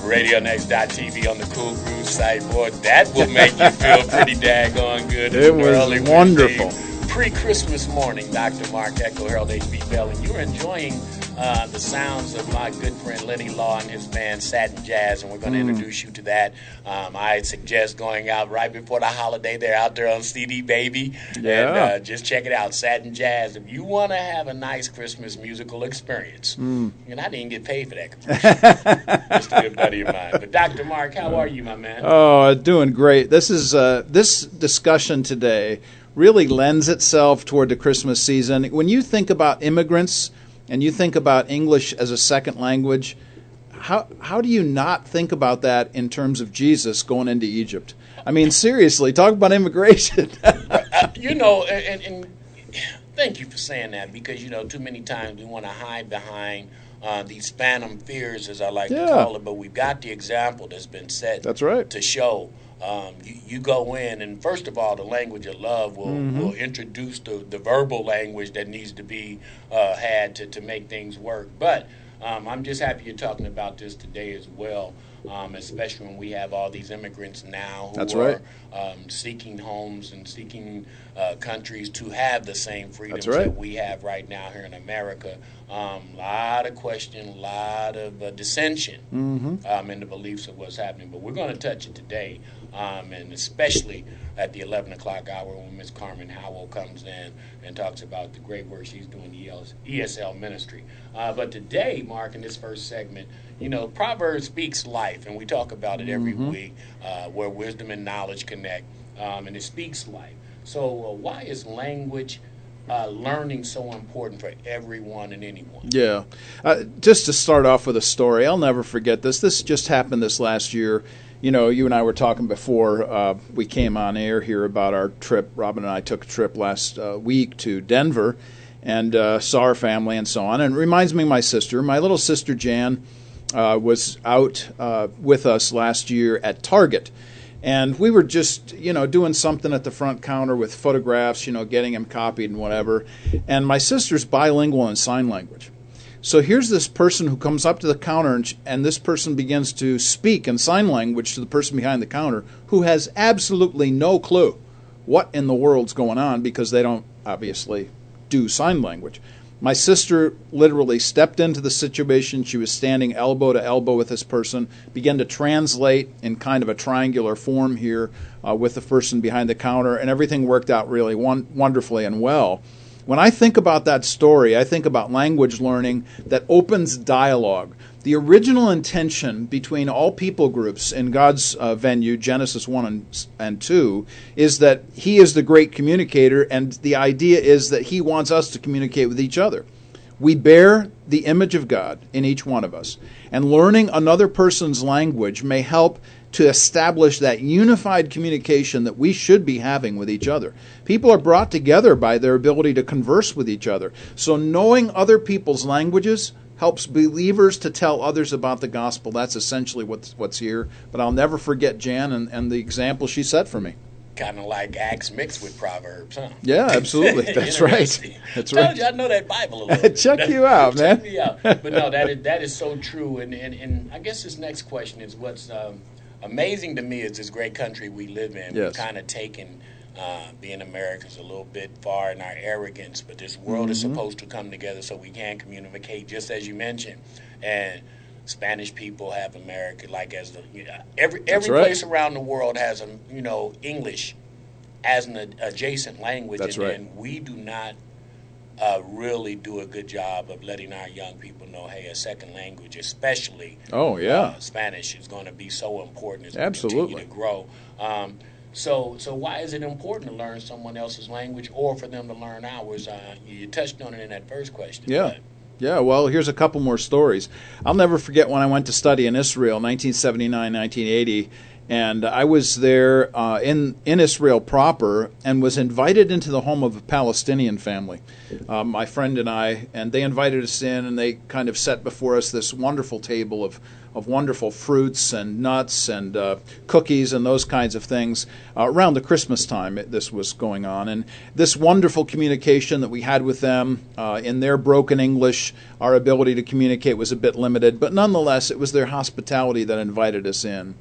RadioNext.tv on the Cool Groove site. Boy, that will make you feel pretty daggone good. It was wonderful. Pre-Christmas morning, Dr. Mark Echo, Harold H.B. Bell, and you're enjoying the sounds of my good friend Lenny Law and his band Satin Jazz, and we're going to introduce you to that. I suggest going out right before the holiday. They're out there on CD Baby, and just check it out, Satin Jazz. If you want to have a nice Christmas musical experience, and I didn't get paid for that commercial, just a good buddy of mine. But Dr. Mark, how are you, my man? Oh, doing great. This is this discussion today really lends itself toward the Christmas season. When you think about immigrants and you think about English as a second language, how do you not think about that in terms of Jesus going into Egypt? I mean, seriously, talk about immigration. And thank you for saying that, because, too many times we want to hide behind these phantom fears, as I like to call it, but we've got the example that's been set to show. You go in, and first of all, the language of love will introduce the verbal language that needs to be had to make things work. But I'm just happy you're talking about this today as well, especially when we have all these immigrants now who are seeking homes and seeking countries to have the same freedoms that we have right now here in America. A lot of question, a lot of dissension in the beliefs of what's happening. But we're going to touch it today, and especially at the 11 o'clock hour when Ms. Carmen Howell comes in and talks about the great work she's doing in ESL ministry. But today, Mark, in this first segment, Proverbs speaks life, and we talk about it every week, where wisdom and knowledge connect, and it speaks life. So why is language learning so important for everyone and anyone? Yeah. Just to start off with a story, I'll never forget this. This just happened this last year. You and I were talking before we came on air here about our trip. Robin and I took a trip last week to Denver and saw our family and so on. And it reminds me of my sister. My little sister, Jan, was out with us last year at Target. And we were just, doing something at the front counter with photographs, getting them copied and whatever. And my sister's bilingual in sign language. So here's this person who comes up to the counter, and this person begins to speak in sign language to the person behind the counter, who has absolutely no clue what in the world's going on, because they don't obviously do sign language. My sister literally stepped into the situation. She was standing elbow to elbow with this person, began to translate in kind of a triangular form here with the person behind the counter, and everything worked out really wonderfully and well. When I think about that story, I think about language learning that opens dialogue. The original intention between all people groups in God's venue, Genesis 1 and 2, is that He is the great communicator, and the idea is that He wants us to communicate with each other. We bear the image of God in each one of us, and learning another person's language may help to establish that unified communication that we should be having with each other. People are brought together by their ability to converse with each other. So knowing other people's languages helps believers to tell others about the gospel. That's essentially what's here. But I'll never forget Jan and the example she set for me. Kind of like Acts mixed with Proverbs, huh? Yeah, absolutely. That's right. That's right. Told you I know that Bible a little bit. Check you out, man. Check me out. But no, that is so true. And I guess this next question is what's amazing to me is this great country we live in. Yes. We've kind of taken being Americans a little bit far in our arrogance, but this world is supposed to come together so we can communicate, just as you mentioned. And Spanish people have America every place around the world has English as an adjacent language. That's and right. then we do not really do a good job of letting our young people know, hey, a second language, especially Spanish, is going to be so important as we continue to grow. So why is it important to learn someone else's language or for them to learn ours? You touched on it in that first question. Yeah. Yeah, well, here's a couple more stories. I'll never forget when I went to study in Israel, 1979, 1980, And I was there in Israel proper and was invited into the home of a Palestinian family. My friend and they invited us in, and they kind of set before us this wonderful table of wonderful fruits and nuts and cookies and those kinds of things. Around the Christmas time, this was going on. And this wonderful communication that we had with them in their broken English, our ability to communicate was a bit limited, but nonetheless, it was their hospitality that invited us in.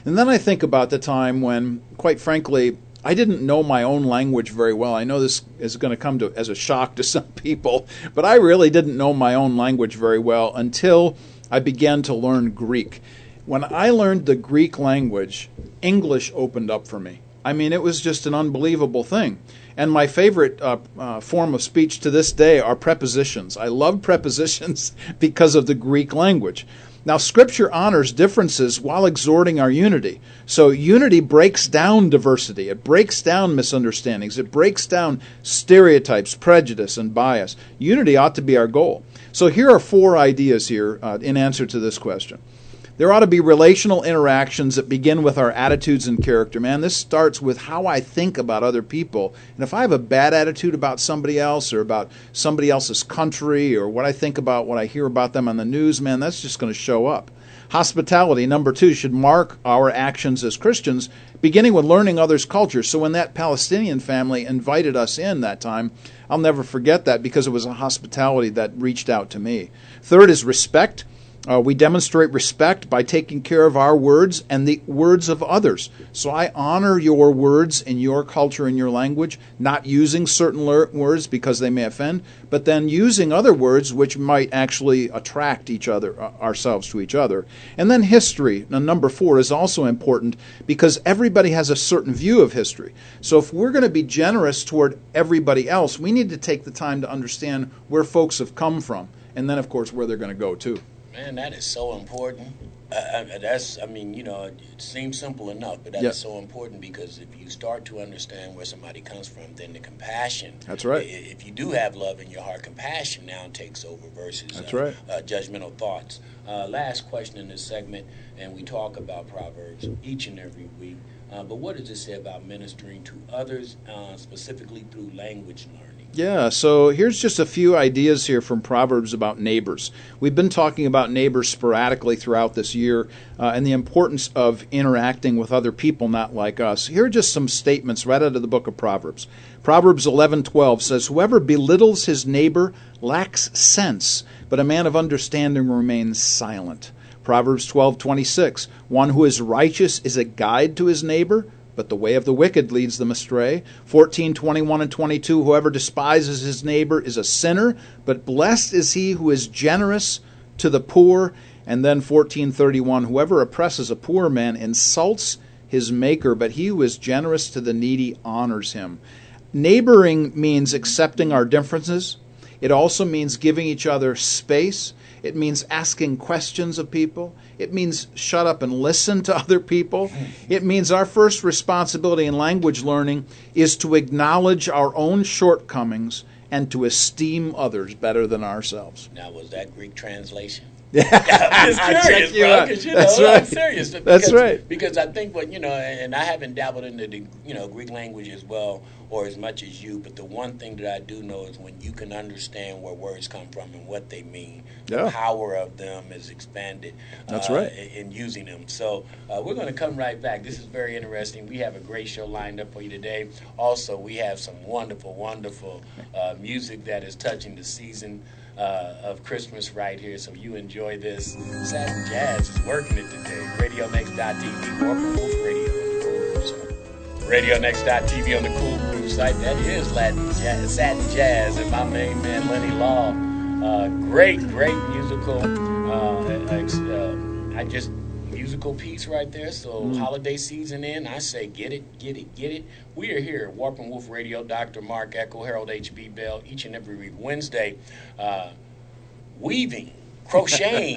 And then I think about the time when, quite frankly, I didn't know my own language very well. I know this is going to come as a shock to some people, but I really didn't know my own language very well until I began to learn Greek. When I learned the Greek language, English opened up for me. I mean, it was just an unbelievable thing. And my favorite form of speech to this day are prepositions. I love prepositions because of the Greek language. Now, Scripture honors differences while exhorting our unity. So unity breaks down diversity. It breaks down misunderstandings. It breaks down stereotypes, prejudice, and bias. Unity ought to be our goal. So here are 4 ideas here in answer to this question. There ought to be relational interactions that begin with our attitudes and character. Man, this starts with how I think about other people. And if I have a bad attitude about somebody else or about somebody else's country or what I think about what I hear about them on the news, man, that's just going to show up. Hospitality, number 2, should mark our actions as Christians, beginning with learning others' cultures. So when that Palestinian family invited us in that time, I'll never forget that because it was a hospitality that reached out to me. 3rd is respect. We demonstrate respect by taking care of our words and the words of others. So I honor your words in your culture and your language, not using certain words because they may offend, but then using other words which might actually attract ourselves to each other. And then history, number 4, is also important because everybody has a certain view of history. So if we're going to be generous toward everybody else, we need to take the time to understand where folks have come from, and then, of course, where they're going to go, too. Man, that is so important. It seems simple enough, but that is so important because if you start to understand where somebody comes from, then the compassion. That's right. If you do have love in your heart, compassion now takes over versus judgmental thoughts. Last question in this segment, and we talk about Proverbs each and every week. But what does it say about ministering to others, specifically through language learning? Yeah, so here's just a few ideas here from Proverbs about neighbors. We've been talking about neighbors sporadically throughout this year and the importance of interacting with other people not like us. Here are just some statements right out of the book of Proverbs. Proverbs 11:12 says, "Whoever belittles his neighbor lacks sense, but a man of understanding remains silent." Proverbs 12:26, "One who is righteous is a guide to his neighbor, but the way of the wicked leads them astray." 14:21 and 22, "Whoever despises his neighbor is a sinner, but blessed is he who is generous to the poor." And then 14:31, "Whoever oppresses a poor man insults his maker, but he who is generous to the needy honors him." Neighboring means accepting our differences. It also means giving each other space. It means asking questions of people. It means shut up and listen to other people. It means our first responsibility in language learning is to acknowledge our own shortcomings and to esteem others better than ourselves. Now, was that Greek translation? Yeah, I'm just curious, bro. Because That's right. I'm serious. That's right. Because I think and I haven't dabbled into the Greek language as well or as much as you. But the one thing that I do know is when you can understand where words come from and what they mean, the power of them is expanded. That's right. In using them. So we're going to come right back. This is very interesting. We have a great show lined up for you today. Also, we have some wonderful, wonderful music that is touching the season of Christmas right here, so you enjoy this. Satin Jazz is working it today. RadioNext.tv, Warp Wolf Radio on the Cool Groove site. RadioNext.tv on the Cool Groove site. That is Satin Jazz and my main man Lenny Law. Great musical. Musical piece right there. So holiday season in, I say get it. We are here at Warp and Wolf Radio. Dr. Mark Echo, Harold H.B. Bell, each and every week Wednesday, weaving, crocheting,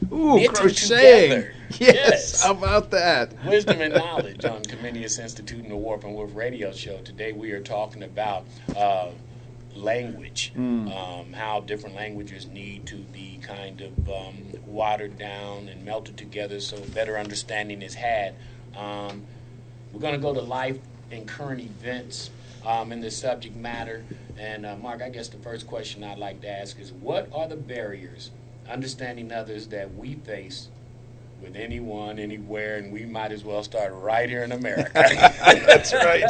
knitting crocheting together. Yes, how about that? Wisdom and knowledge on Comenius Institute and the Warp and Wolf Radio Show. Today we are talking about language, how different languages need to be kind of watered down and melted together so better understanding is had We're going to go to life and current events in the subject matter. And, Mark, I guess the first question I'd like to ask is, what are the barriers, understanding others, that we face with anyone, anywhere, and we might as well start right here in America? That's right.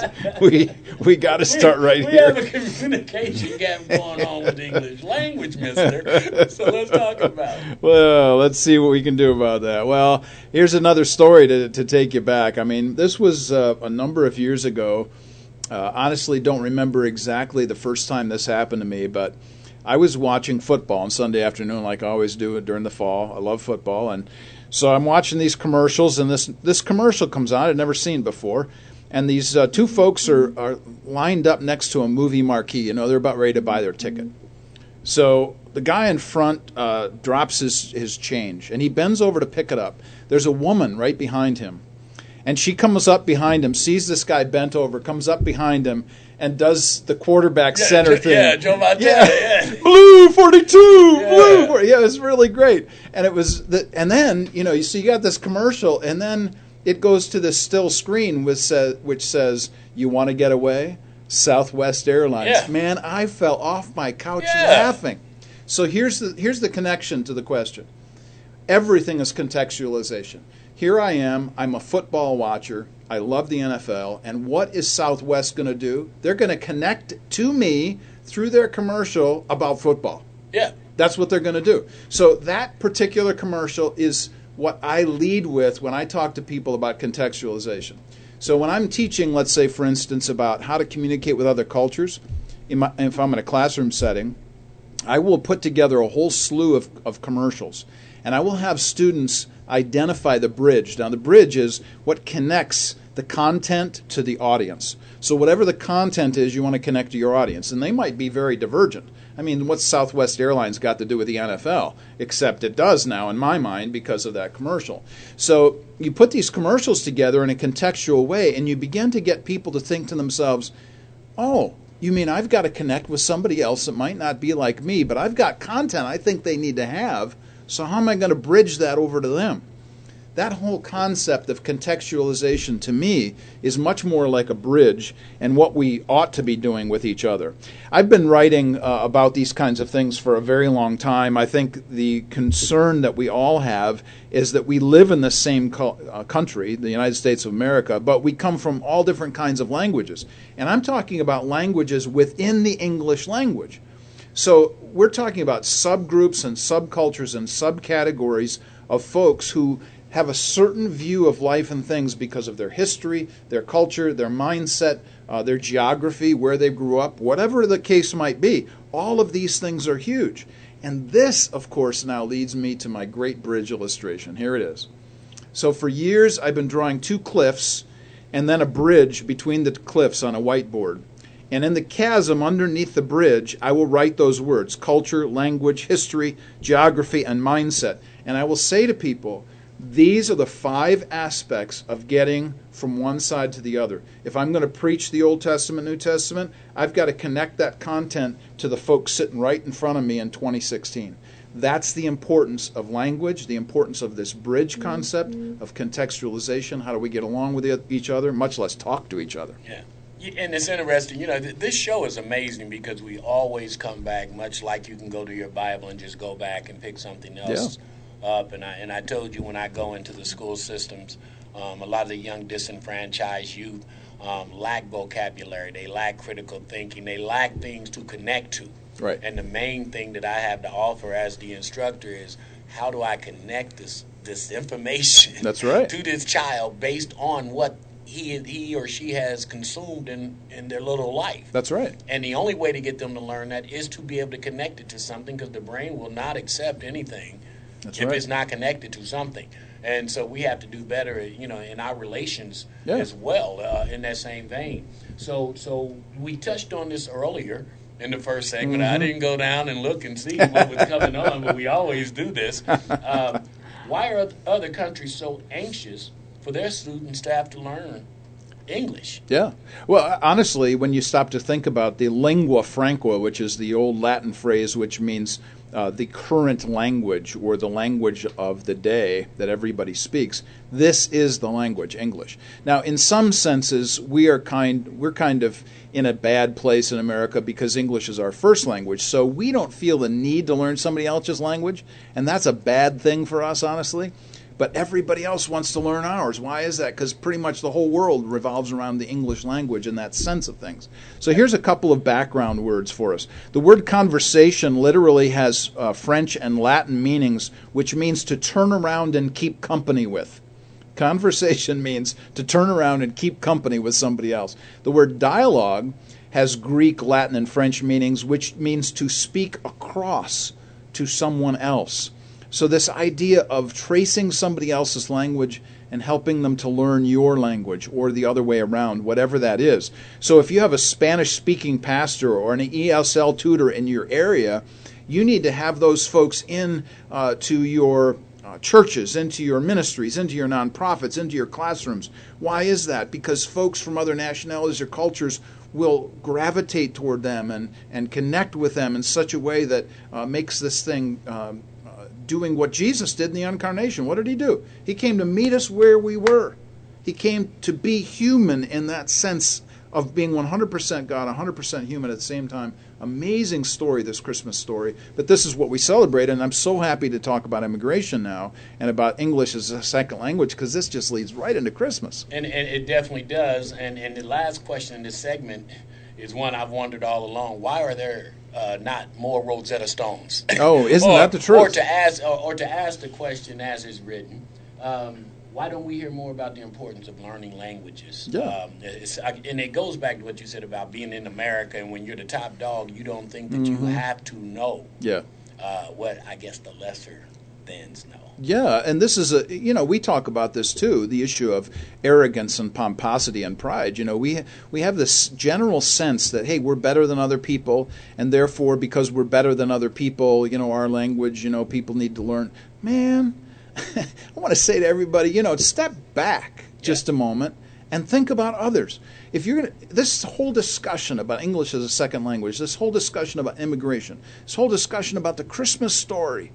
We got to start right here. We have a communication gap going on with English language, mister. So let's talk about it. Well, let's see what we can do about that. Well, here's another story to take you back. I mean, this was a number of years ago. Honestly, don't remember exactly the first time this happened to me, but I was watching football on Sunday afternoon like I always do during the fall. I love football, and so I'm watching these commercials, and this commercial comes on I'd never seen before, and these two folks are lined up next to a movie marquee. You know, they're about ready to buy their ticket. So the guy in front drops his change, and he bends over to pick it up. There's a woman right behind him, and she comes up behind him, sees this guy bent over, comes up behind him, and does the quarterback center thing. Yeah, Joe Montana. Yeah. Blue 42, blue 40. Yeah, it was really great. And it was, and then you got this commercial, and then it goes to this still screen which says, "You want to get away? Southwest Airlines." Yeah. Man, I fell off my couch laughing. So here's the connection to the question. Everything is contextualization. Here I am. I'm a football watcher. I love the NFL. And what is Southwest going to do? They're going to connect to me through their commercial about football. Yeah. That's what they're going to do. So that particular commercial is what I lead with when I talk to people about contextualization. So when I'm teaching, let's say, for instance, about how to communicate with other cultures, if I'm in a classroom setting, I will put together a whole slew of commercials. And I will have students identify the bridge. Now, the bridge is what connects the content to the audience. So whatever the content is, you want to connect to your audience. And they might be very divergent. I mean, what's Southwest Airlines got to do with the NFL? Except it does now, in my mind, because of that commercial. So you put these commercials together in a contextual way, and you begin to get people to think to themselves, oh, you mean I've got to connect with somebody else that might not be like me, but I've got content I think they need to have, so how am I going to bridge that over to them? That whole concept of contextualization, to me, is much more like a bridge and what we ought to be doing with each other. I've been writing about these kinds of things for a very long time. I think the concern that we all have is that we live in the same country, the United States of America, but we come from all different kinds of languages. And I'm talking about languages within the English language. So we're talking about subgroups and subcultures and subcategories of folks who have a certain view of life and things because of their history, their culture, their mindset, their geography, where they grew up, whatever the case might be. All of these things are huge. And this, of course, now leads me to my great bridge illustration. Here it is. So for years, I've been drawing two cliffs and then a bridge between the cliffs on a whiteboard. And in the chasm underneath the bridge, I will write those words: culture, language, history, geography, and mindset. And I will say to people, these are the 5 aspects of getting from one side to the other. If I'm going to preach the Old Testament, New Testament, I've got to connect that content to the folks sitting right in front of me in 2016. That's the importance of language, the importance of this bridge concept of contextualization. How do we get along with each other, much less talk to each other? Yeah. And it's interesting, this show is amazing because we always come back, much like you can go to your Bible and just go back and pick something else up. And I told you when I go into the school systems, a lot of the young disenfranchised youth lack vocabulary. They lack critical thinking. They lack things to connect to. Right. And the main thing that I have to offer as the instructor is, how do I connect this information That's right. to this child based on what he or she has consumed in their little life. That's right. And the only way to get them to learn that is to be able to connect it to something, because the brain will not accept anything if it's not connected to something. And so we have to do better, in our relations as well, in that same vein. So we touched on this earlier in the first segment. I didn't go down and look and see what was coming on, but we always do this. Why are other countries so anxious for their students to have to learn English. Yeah. Well, honestly, when you stop to think about the lingua franca, which is the old Latin phrase which means the current language or the language of the day that everybody speaks, this is the language, English. Now, in some senses, we're kind of in a bad place in America because English is our first language, so we don't feel the need to learn somebody else's language, and that's a bad thing for us, honestly. But everybody else wants to learn ours. Why is that? Because pretty much the whole world revolves around the English language in that sense of things. So here's a couple of background words for us. The word conversation literally has French and Latin meanings, which means to turn around and keep company with. Conversation means to turn around and keep company with somebody else. The word dialogue has Greek, Latin, and French meanings, which means to speak across to someone else. So this idea of tracing somebody else's language and helping them to learn your language, or the other way around, whatever that is. So if you have a Spanish-speaking pastor or an ESL tutor in your area, you need to have those folks in to your churches, into your ministries, into your nonprofits, into your classrooms. Why is that? Because folks from other nationalities or cultures will gravitate toward them and connect with them in such a way that makes this thing doing what Jesus did in the incarnation. What did he do? He came to meet us where we were. He came to be human in that sense of being 100% God, 100% human at the same time. Amazing story, this Christmas story. But this is what we celebrate, and I'm so happy to talk about immigration now and about English as a second language, because this just leads right into Christmas. And it definitely does. And the last question in this segment is one I've wondered all along. Why are there not more Rosetta Stones? Oh, isn't that the truth? Or to ask the question as is written, why don't we hear more about the importance of learning languages? Yeah. And it goes back to what you said about being in America, and when you're the top dog, you don't think that you have to know what I guess the lesser thans know. Yeah, and this is we talk about this too, the issue of arrogance and pomposity and pride. We have this general sense that, hey, we're better than other people, and therefore, because we're better than other people, our language, people need to learn. Man, I want to say to everybody, step back just a moment and think about others. If you're this whole discussion about English as a second language, this whole discussion about immigration, this whole discussion about the Christmas story,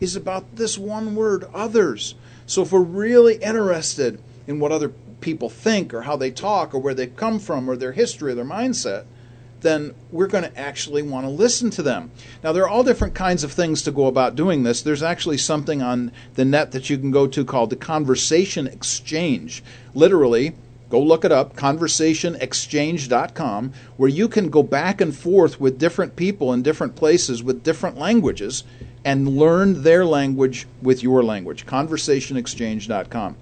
is about this one word, others. So if we're really interested in what other people think or how they talk or where they come from or their history or their mindset, then we're going to actually want to listen to them. Now, there are all different kinds of things to go about doing this. There's actually something on the net that you can go to called the Conversation Exchange. Literally, go look it up, conversationexchange.com, where you can go back and forth with different people in different places with different languages and learn their language with your language, conversationexchange.com.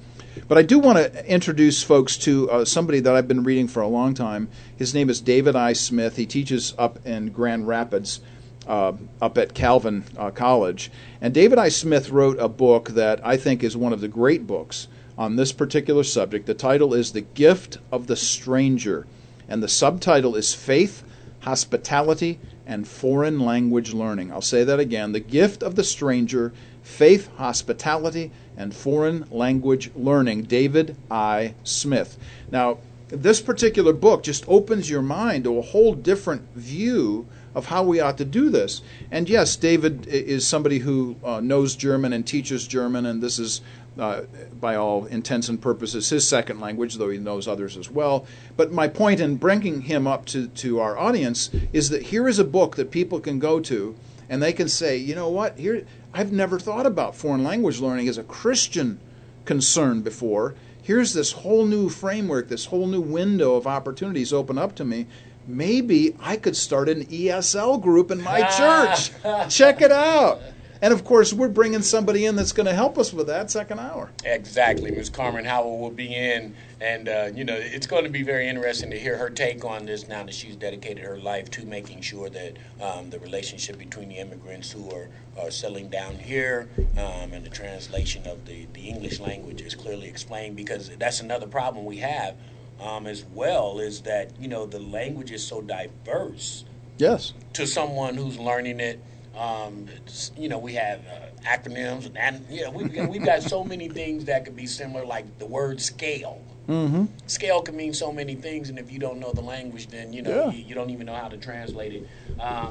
But I do want to introduce folks to somebody that I've been reading for a long time. His name is David I. Smith. He teaches up in Grand Rapids, up at Calvin College. And David I. Smith wrote a book that I think is one of the great books on this particular subject. The title is The Gift of the Stranger, and the subtitle is Faith, Hospitality, and Foreign Language Learning. I'll say that again. The Gift of the Stranger, Faith, Hospitality, and Foreign Language Learning. David I. Smith. Now, this particular book just opens your mind to a whole different view of how we ought to do this. And yes, David is somebody who knows German and teaches German, and this is, by all intents and purposes, his second language, though he knows others as well. But my point in bringing him up to our audience is that here is a book that people can go to, and they can say, you know what, here I've never thought about foreign language learning as a Christian concern before. Here's this whole new framework, this whole new window of opportunities open up to me. Maybe I could start an ESL group in my church. Check it out. And, of course, we're bringing somebody in that's going to help us with that second hour. Exactly. Ms. Carmen Howell will be in, and, it's going to be very interesting to hear her take on this now that she's dedicated her life to making sure that the relationship between the immigrants who are settling down here and the translation of the English language is clearly explained, because that's another problem we have as well, is that, the language is so diverse. Yes. To someone who's learning it We have acronyms, and we've got so many things that could be similar, like the word scale. Mm-hmm. Scale can mean so many things, and if you don't know the language, then you don't even know how to translate it.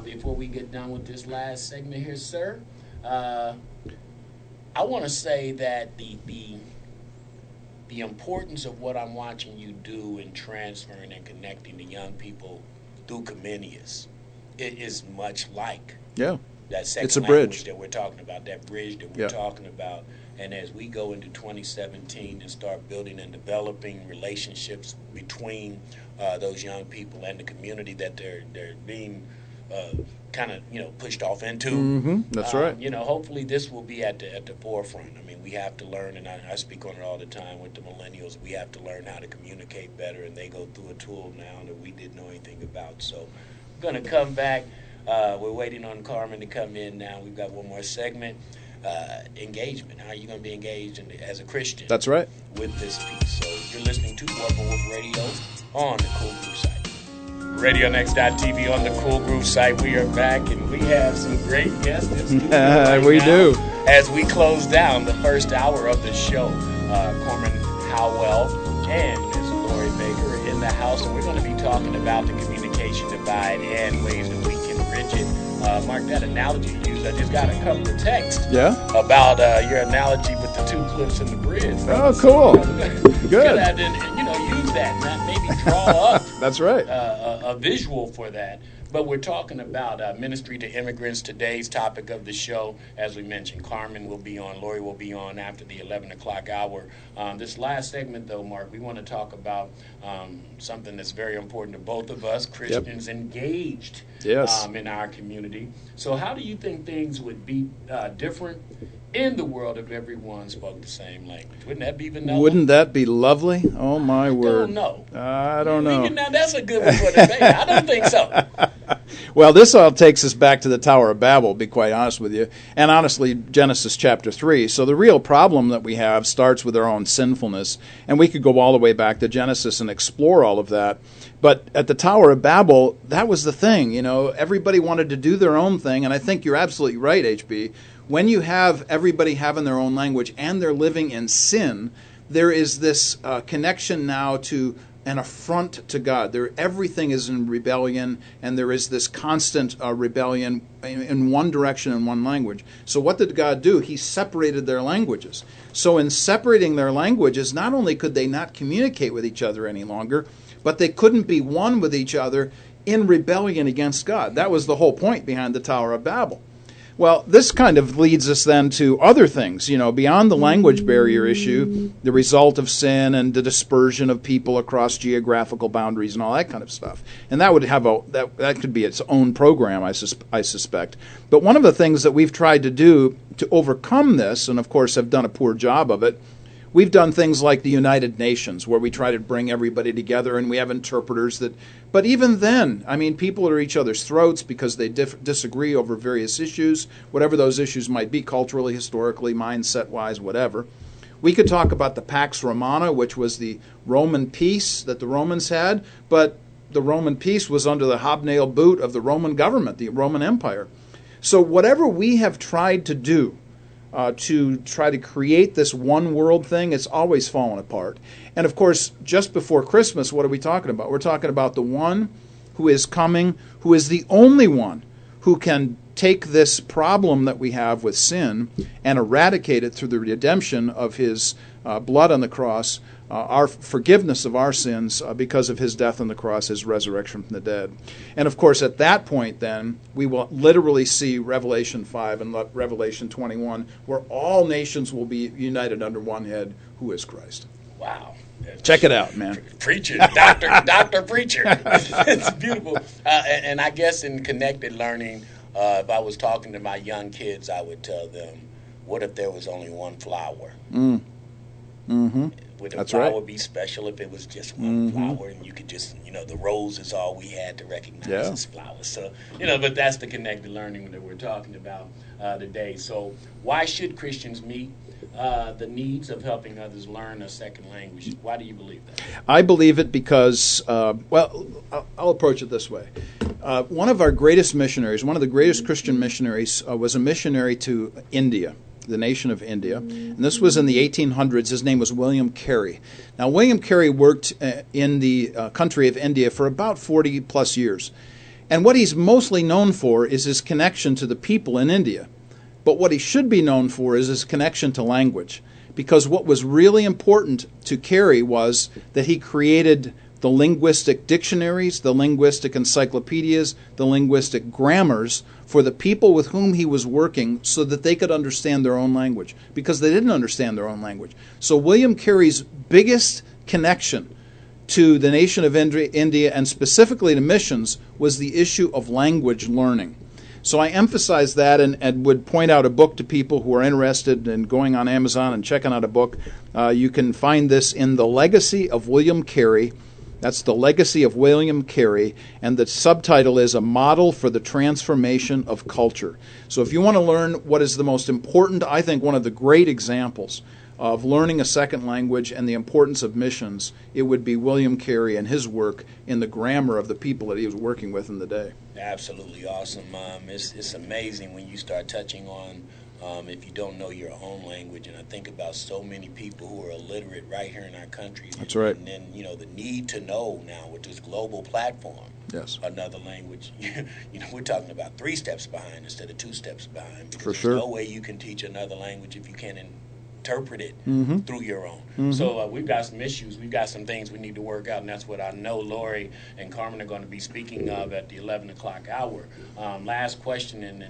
Before we get done with this last segment here, sir, I want to say that the importance of what I'm watching you do in transferring and connecting to young people through Comenius, it is much like that second language that we're talking about, that bridge that we're talking about. And as we go into 2017 and start building and developing relationships between those young people and the community that they're being kind of pushed off into, that's right. Hopefully this will be at the forefront. I mean, we have to learn, and I speak on it all the time with the millennials. We have to learn how to communicate better, and they go through a tool now that we didn't know anything about. So we're going to come back. We're waiting on Carmen to come in now. We've got one more segment. Engagement. How are you going to be engaged as a Christian? That's right. With this piece. So you're listening to Woof and Woof Radio on the Cool Groove site. RadioNext.tv on the Cool Groove site. We are back, and we have some great guests. We do. As we close down the first hour of the show, Corman Howell and Ms. Lori Baker are in the house, and we're going to be talking about the communication divide and ways that we can bridge it. Mark, that analogy you used, I just got a couple of texts about your analogy with the two cliffs and the bridge. Oh, cool. Good. Use that, not maybe draw up That's right. a visual for that. But we're talking about ministry to immigrants, today's topic of the show. As we mentioned, Carmen will be on, Lori will be on after the 11 o'clock hour. This last segment, though, Mark, we want to talk about something that's very important to both of us, Christians engaged in our community. So how do you think things would be different in the world if everyone spoke the same language? Wouldn't that be vanilla? Wouldn't that be lovely? Oh, my word. I don't know. Now, that's a good one for debate. I don't think so. Well, this all takes us back to the Tower of Babel, to be quite honest with you, and honestly, Genesis chapter 3. So the real problem that we have starts with our own sinfulness, and we could go all the way back to Genesis and explore all of that. But at the Tower of Babel, that was the thing. Everybody wanted to do their own thing, and I think you're absolutely right, HB. When you have everybody having their own language and they're living in sin, there is this connection now to an affront to God. Everything is in rebellion, and there is this constant rebellion in one direction and one language. So what did God do? He separated their languages. So in separating their languages, not only could they not communicate with each other any longer, but they couldn't be one with each other in rebellion against God. That was the whole point behind the Tower of Babel. Well, this kind of leads us then to other things, beyond the language barrier issue, the result of sin and the dispersion of people across geographical boundaries and all that kind of stuff. And that would have that could be its own program, I suspect. But one of the things that we've tried to do to overcome this, and of course have done a poor job of it, we've done things like the United Nations, where we try to bring everybody together, and we have interpreters that. But even then, people are at each other's throats because they disagree over various issues, whatever those issues might be, culturally, historically, mindset-wise, whatever. We could talk about the Pax Romana, which was the Roman peace that the Romans had, but the Roman peace was under the hobnail boot of the Roman government, the Roman Empire. So whatever we have tried to do, to try to create this one world thing, it's always fallen apart. And of course, just before Christmas, what are we talking about? We're talking about the one who is coming, who is the only one who can take this problem that we have with sin and eradicate it through the redemption of his blood on the cross, our forgiveness of our sins because of his death on the cross, his resurrection from the dead. And of course, at that point then, we will literally see Revelation 5 and Revelation 21, where all nations will be united under one head, who is Christ. Wow. Check it out, man. Preacher, Dr. Preacher. It's beautiful. And I guess in connected learning, if I was talking to my young kids, I would tell them, what if there was only one flower? Mm-hmm. Would a flower be special if it was just one flower and you could just, the rose is all we had to recognize as flowers. So, but that's the connected learning that we're talking about today. So why should Christians meet the needs of helping others learn a second language? Why do you believe that? I believe it because, I'll approach it this way. One of our greatest missionaries, one of the greatest Christian missionaries, was a missionary to India, the nation of India. And this was in the 1800s. His name was William Carey. Now, William Carey worked in the country of India for about 40 plus years. And what he's mostly known for is his connection to the people in India. But what he should be known for is his connection to language. Because what was really important to Carey was that he created the linguistic dictionaries, the linguistic encyclopedias, the linguistic grammars for the people with whom he was working so that they could understand their own language, because they didn't understand their own language. So William Carey's biggest connection to the nation of India, and specifically to missions, was the issue of language learning. So I emphasize that and would point out a book to people who are interested in going on Amazon and checking out a book. You can find this in The Legacy of William Carey. That's The Legacy of William Carey, and the subtitle is A Model for the Transformation of Culture. So if you want to learn what is the most important, I think one of the great examples of learning a second language and the importance of missions, it would be William Carey and his work in the grammar of the people that he was working with in the day. Absolutely awesome. It's amazing when you start touching on if you don't know your own language, and I think about so many people who are illiterate right here in our country. That's right. And then, the need to know now with this global platform, yes, another language. We're talking about 3 steps behind instead of 2 steps behind. Because for sure. There's no way you can teach another language if you can't interpret it through your own. So we've got some issues. We've got some things we need to work out, and that's what I know Lori and Carmen are going to be speaking of at the 11 o'clock hour. Last question, and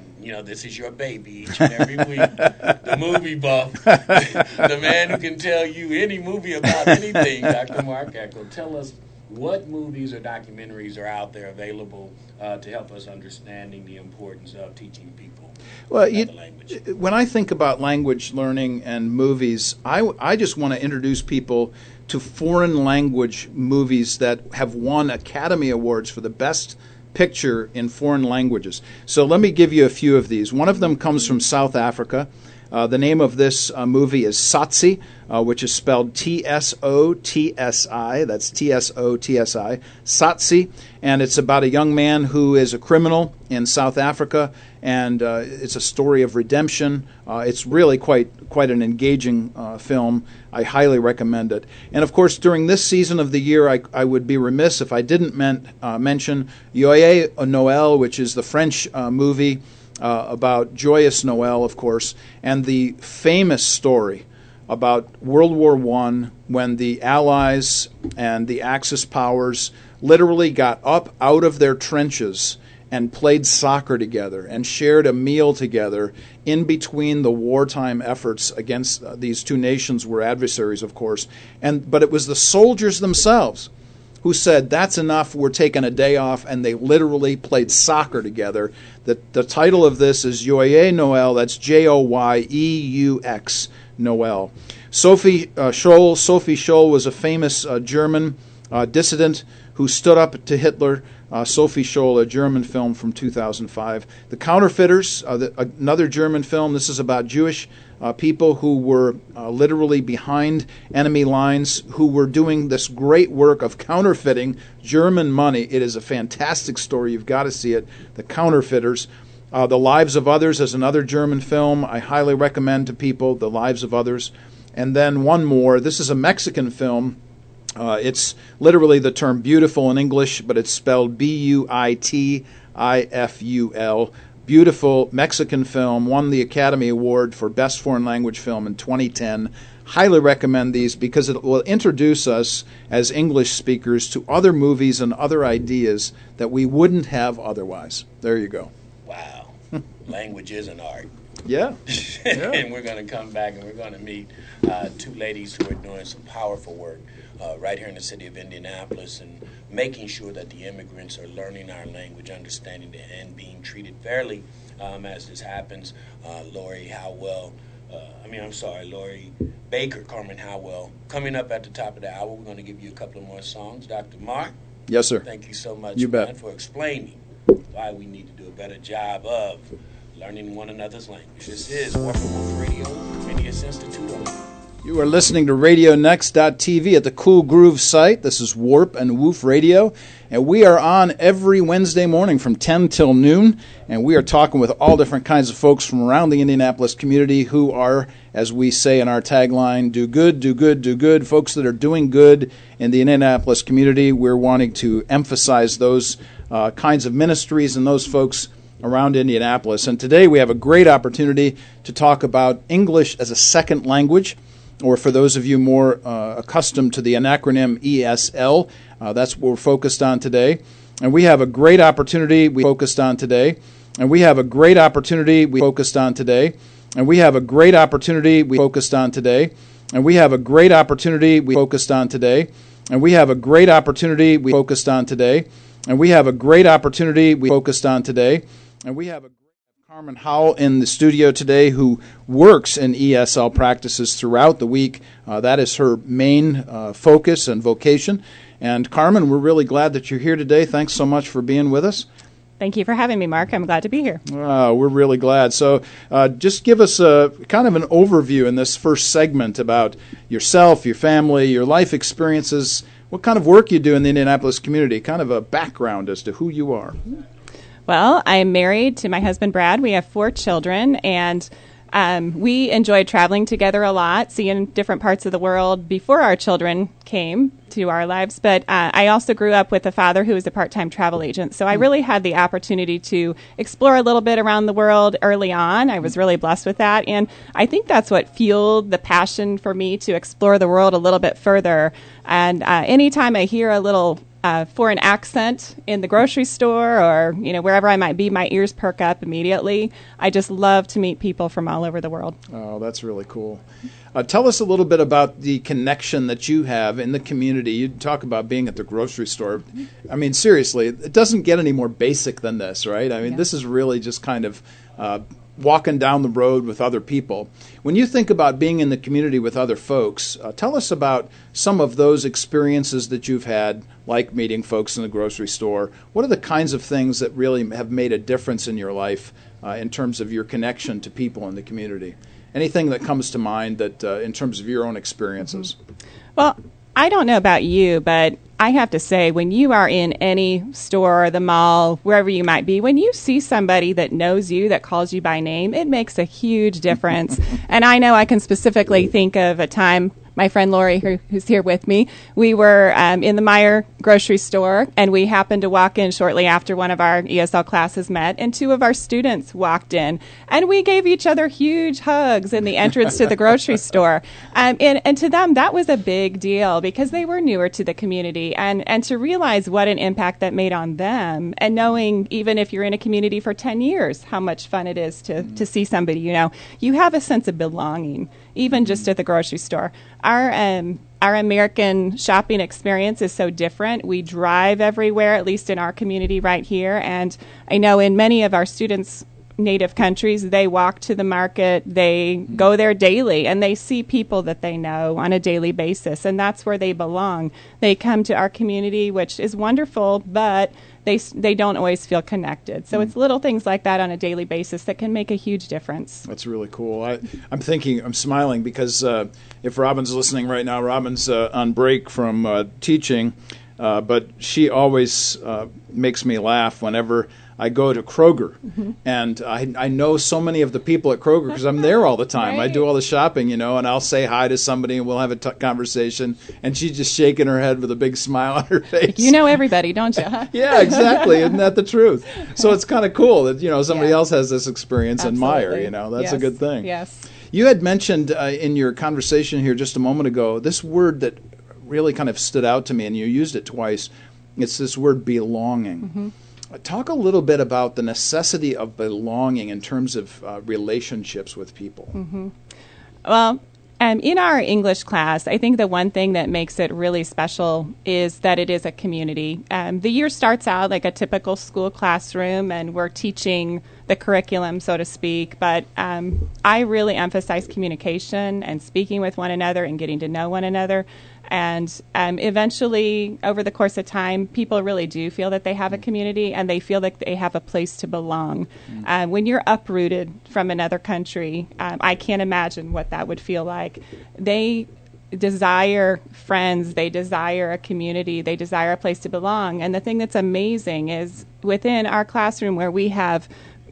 this is your baby each and every week. The movie buff, the man who can tell you any movie about anything, Dr. Mark Eckel. Tell us what movies or documentaries are out there available to help us understanding the importance of teaching people another language. When I think about language learning and movies, I just want to introduce people to foreign language movies that have won Academy Awards for the best picture in foreign languages. So let me give you a few of these. One of them comes from South Africa. The name of this movie is Tsotsi, which is spelled T-S-O-T-S-I. That's T-S-O-T-S-I. Tsotsi. And it's about a young man who is a criminal in South Africa, and it's a story of redemption. It's really quite an engaging film. I highly recommend it. And, of course, during this season of the year, I would be remiss if I didn't mention Joyeux Noël, which is the French movie about Joyous Noel, of course, and the famous story about World War I, when the Allies and the Axis powers literally got up out of their trenches and played soccer together and shared a meal together in between the wartime efforts against these two nations were adversaries, of course. But it was the soldiers themselves who said, that's enough, we're taking a day off, and they literally played soccer together. The title of this is Joyeux Noël, that's Joyeux Noël. Sophie Scholl was a famous German dissident who stood up to Hitler. Sophie Scholl, a German film from 2005. The Counterfeiters, another German film. This is about Jewish people who were literally behind enemy lines, who were doing this great work of counterfeiting German money. It is a fantastic story. You've got to see it. The Counterfeiters. The Lives of Others is another German film. I highly recommend to people The Lives of Others. And then one more. This is a Mexican film. It's literally the term beautiful in English, but it's spelled B-U-I-T-I-F-U-L. Beautiful Mexican film, won the Academy Award for Best Foreign Language Film in 2010. Highly recommend these because it will introduce us as English speakers to other movies and other ideas that we wouldn't have otherwise. There you go. Wow. Language is an art. Yeah. And we're going to come back and we're going to meet 2 ladies who are doing some powerful work right here in the city of Indianapolis and making sure that the immigrants are learning our language, understanding it, and being treated fairly as this happens. Lori Baker, Carmen Howell. Coming up at the top of the hour, we're going to give you a couple of more songs. Dr. Mark? Yes, sir. Thank you so much, you bet. For explaining why we need to do a better job of learning one another's language. This is Woof Radio, Comenius Institute. You are listening to RadioNext.tv at the Cool Groove site. This is Warp and Woof Radio, and we are on every Wednesday morning from 10 till noon, and we are talking with all different kinds of folks from around the Indianapolis community who are, as we say in our tagline, do good, do good, do good. Folks that are doing good in the Indianapolis community. We're wanting to emphasize those kinds of ministries and those folks around Indianapolis. And today we have a great opportunity to talk about English as a second language, or for those of you more accustomed to the acronym ESL, that's what we're focused on today. And we have a great opportunity we focused on today. And we have a great opportunity we focused on today. And we have a great opportunity we focused on today. And we have a great opportunity we focused on today. And we have a great opportunity we focused on today. And we have a great opportunity we focused on today. And we have a Carmen Howell in the studio today, who works in ESL practices throughout the week. That is her main focus and vocation. And Carmen, we're really glad that you're here today. Thanks so much for being with us. Thank you for having me, Mark. I'm glad to be here. We're really glad. So just give us a kind of an overview in this first segment about yourself, your family, your life experiences, what kind of work you do in the Indianapolis community, kind of a background as to who you are. Well, I'm married to my husband, Brad. We have 4 children, and we enjoyed traveling together a lot, seeing different parts of the world before our children came to our lives. But I also grew up with a father who was a part-time travel agent, so I really had the opportunity to explore a little bit around the world early on. I was really blessed with that, and I think that's what fueled the passion for me to explore the world a little bit further. And anytime I hear a little foreign accent in the grocery store or, wherever I might be, my ears perk up immediately. I just love to meet people from all over the world. Oh, that's really cool. Tell us a little bit about the connection that you have in the community. You talk about being at the grocery store. I mean, seriously, it doesn't get any more basic than this, right? I mean, This is really just kind of walking down the road with other people. When you think about being in the community with other folks, tell us about some of those experiences that you've had, like meeting folks in the grocery store. What are the kinds of things that really have made a difference in your life in terms of your connection to people in the community? Anything that comes to mind that in terms of your own experiences? Well, I don't know about you, but I have to say, when you are in any store, the mall, wherever you might be, when you see somebody that knows you, that calls you by name, it makes a huge difference. And I know I can specifically think of a time, my friend Lori, who's here with me, we were in the Meijer grocery store, and we happened to walk in shortly after one of our ESL classes met, and 2 of our students walked in, and we gave each other huge hugs in the entrance to the grocery store. And to them, that was a big deal because they were newer to the community, and to realize what an impact that made on them, and knowing even if you're in a community for 10 years, how much fun it is to see somebody, you have a sense of belonging, even just at the grocery store. Our American shopping experience is so different. We drive everywhere, at least in our community right here. And I know in many of our students' native countries, they walk to the market, they go there daily, and they see people that they know on a daily basis. And that's where they belong. They come to our community, which is wonderful, but they don't always feel connected. So it's little things like that on a daily basis that can make a huge difference. That's really cool. I'm smiling because if Robin's listening right now, Robin's on break from teaching, but she always makes me laugh whenever I go to Kroger, and I know so many of the people at Kroger because I'm there all the time. Right. I do all the shopping, and I'll say hi to somebody and we'll have a conversation, and she's just shaking her head with a big smile on her face. You know everybody, don't you? Yeah, exactly. Isn't that the truth? So it's kind of cool that, somebody else has this experience in Meijer, That's a good thing. Yes. You had mentioned in your conversation here just a moment ago this word that really kind of stood out to me, and you used it twice. It's this word belonging. Talk a little bit about the necessity of belonging in terms of relationships with people. Well, in our English class, I think the one thing that makes it really special is that it is a community. The year starts out like a typical school classroom, and we're teaching the curriculum, so to speak, but I really emphasize communication and speaking with one another and getting to know one another. And eventually, over the course of time, people really do feel that they have a community and they feel like they have a place to belong. When you're uprooted from another country, I can't imagine what that would feel like. They desire friends, they desire a community, they desire a place to belong. And the thing that's amazing is within our classroom, where we have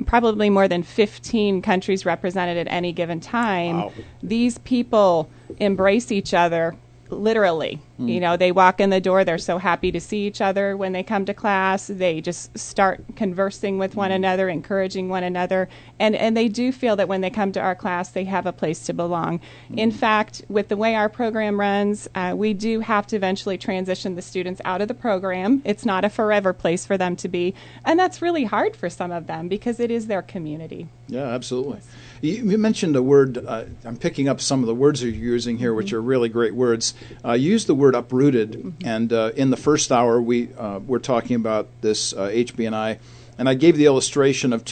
probably more than 15 countries represented at any given time, wow, these people embrace each other literally. You know, they walk in the door, they're so happy to see each other when they come to class. They just start conversing with one another, encouraging one another. And they do feel that when they come to our class, they have a place to belong. In fact, with the way our program runs, we do have to eventually transition the students out of the program. It's not a forever place for them to be. And that's really hard for some of them because it is their community. Yeah, absolutely. You mentioned a word. I'm picking up some of the words you're using here, which are really great words. You used the word uprooted, and in the first hour we're talking about this HB&I, and I gave the illustration of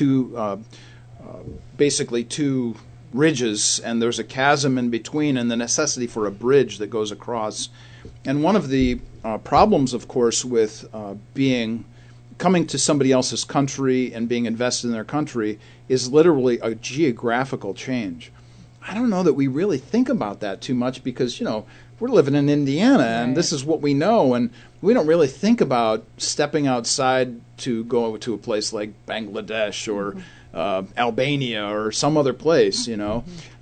basically two ridges, and there's a chasm in between, and the necessity for a bridge that goes across. And one of the problems, of course, with coming to somebody else's country and being invested in their country is literally a geographical change. I don't know that we really think about that too much because, we're living in Indiana and this is what we know, and we don't really think about stepping outside to go to a place like Bangladesh or Albania or some other place,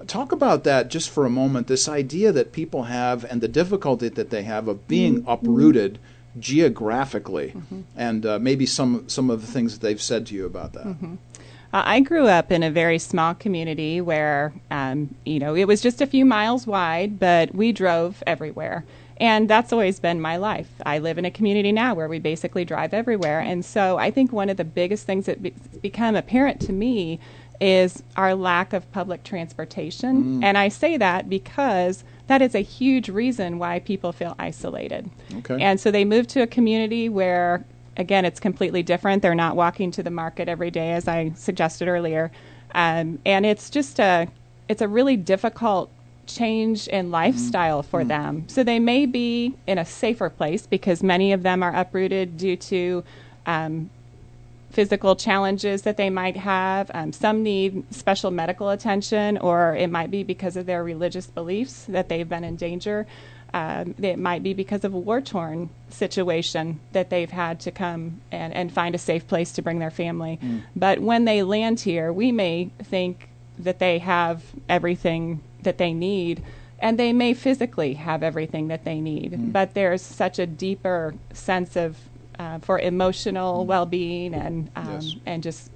Talk about that just for a moment, this idea that people have and the difficulty that they have of being uprooted geographically, and maybe some of the things that they've said to you about that. I grew up in a very small community where, it was just a few miles wide, but we drove everywhere. And that's always been my life. I live in a community now where we basically drive everywhere. And so I think one of the biggest things that become apparent to me is our lack of public transportation. And I say that because that is a huge reason why people feel isolated. Okay. And so they move to a community where, again, it's completely different. They're not walking to the market every day, as I suggested earlier. And it's just it's a really difficult change in lifestyle for them. So they may be in a safer place because many of them are uprooted due to physical challenges that they might have. Some need special medical attention, or it might be because of their religious beliefs that they've been in danger. It might be because of a war-torn situation that they've had to come and find a safe place to bring their family. But when they land here, we may think that they have everything that they need, and they may physically have everything that they need. But there's such a deeper sense of for emotional well-being and just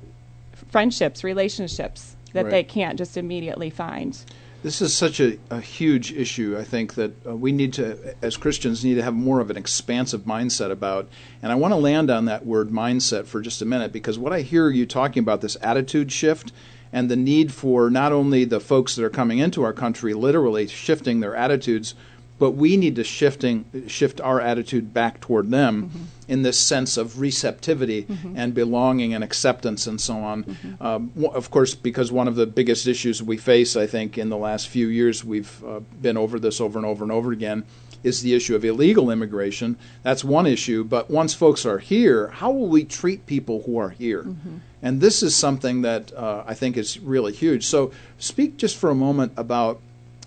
friendships, relationships that they can't just immediately find. This is such a huge issue, I think, that we need to, as Christians, need to have more of an expansive mindset about. And I want to land on that word mindset for just a minute, because what I hear you talking about, this attitude shift and the need for not only the folks that are coming into our country literally shifting their attitudes, but we need to shift our attitude back toward them in this sense of receptivity and belonging and acceptance and so on. Of course, because one of the biggest issues we face, I think, in the last few years, we've been over this over and over and over again, is the issue of illegal immigration. That's one issue. But once folks are here, how will we treat people who are here? And this is something that I think is really huge. So speak just for a moment about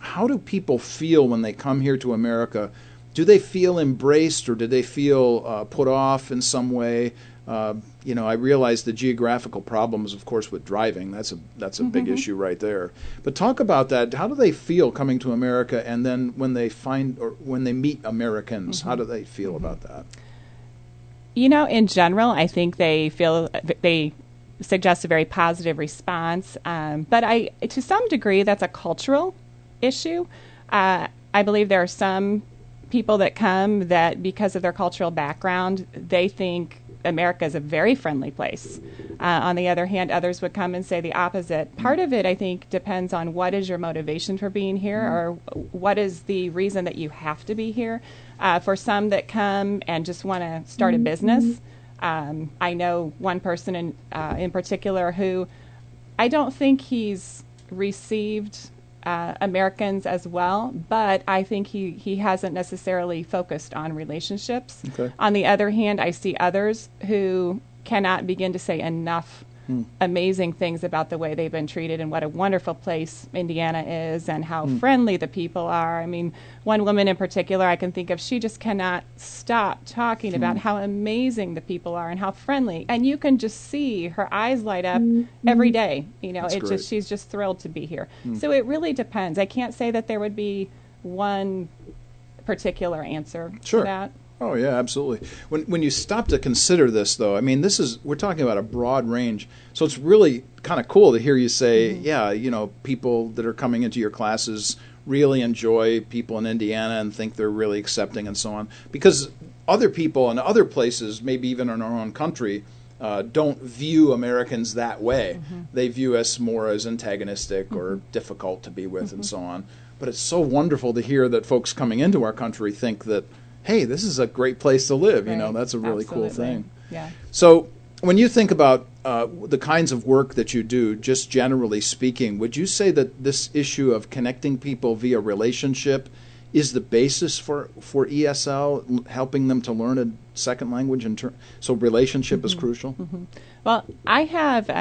how do people feel when they come here to America? Do they feel embraced, or do they feel put off in some way? I realize the geographical problems, of course, with driving. That's a big issue right there. But talk about that. How do they feel coming to America, and then when they meet Americans, how do they feel about that? In general, I think they suggest a very positive response. But to some degree, that's a cultural issue. I believe there are some people that come that because of their cultural background, they think America is a very friendly place. On the other hand, others would come and say the opposite. Part of it, I think, depends on what is your motivation for being here, or what is the reason that you have to be here. For some that come and just want to start a business, I know one person in particular who I don't think he's received Americans as well, but I think he hasn't necessarily focused on relationships. Okay. On the other hand, I see others who cannot begin to say enough amazing things about the way they've been treated and what a wonderful place Indiana is and how friendly the people are. I mean, one woman in particular I can think of, she just cannot stop talking about how amazing the people are and how friendly. And you can just see her eyes light up every day. You know, she's just thrilled to be here. So it really depends. I can't say that there would be one particular answer to that. Oh, yeah, absolutely. When you stop to consider this, though, I mean, we're talking about a broad range. So it's really kind of cool to hear you say, yeah, you know, people that are coming into your classes really enjoy people in Indiana and think they're really accepting and so on. Because other people in other places, maybe even in our own country, don't view Americans that way. They view us more as antagonistic or difficult to be with and so on. But it's so wonderful to hear that folks coming into our country think that, hey, this is a great place to live. You know, that's a really cool thing. Yeah. So when you think about the kinds of work that you do, just generally speaking, would you say that this issue of connecting people via relationship is the basis for ESL, helping them to learn a second language? So relationship is crucial? Well, I have,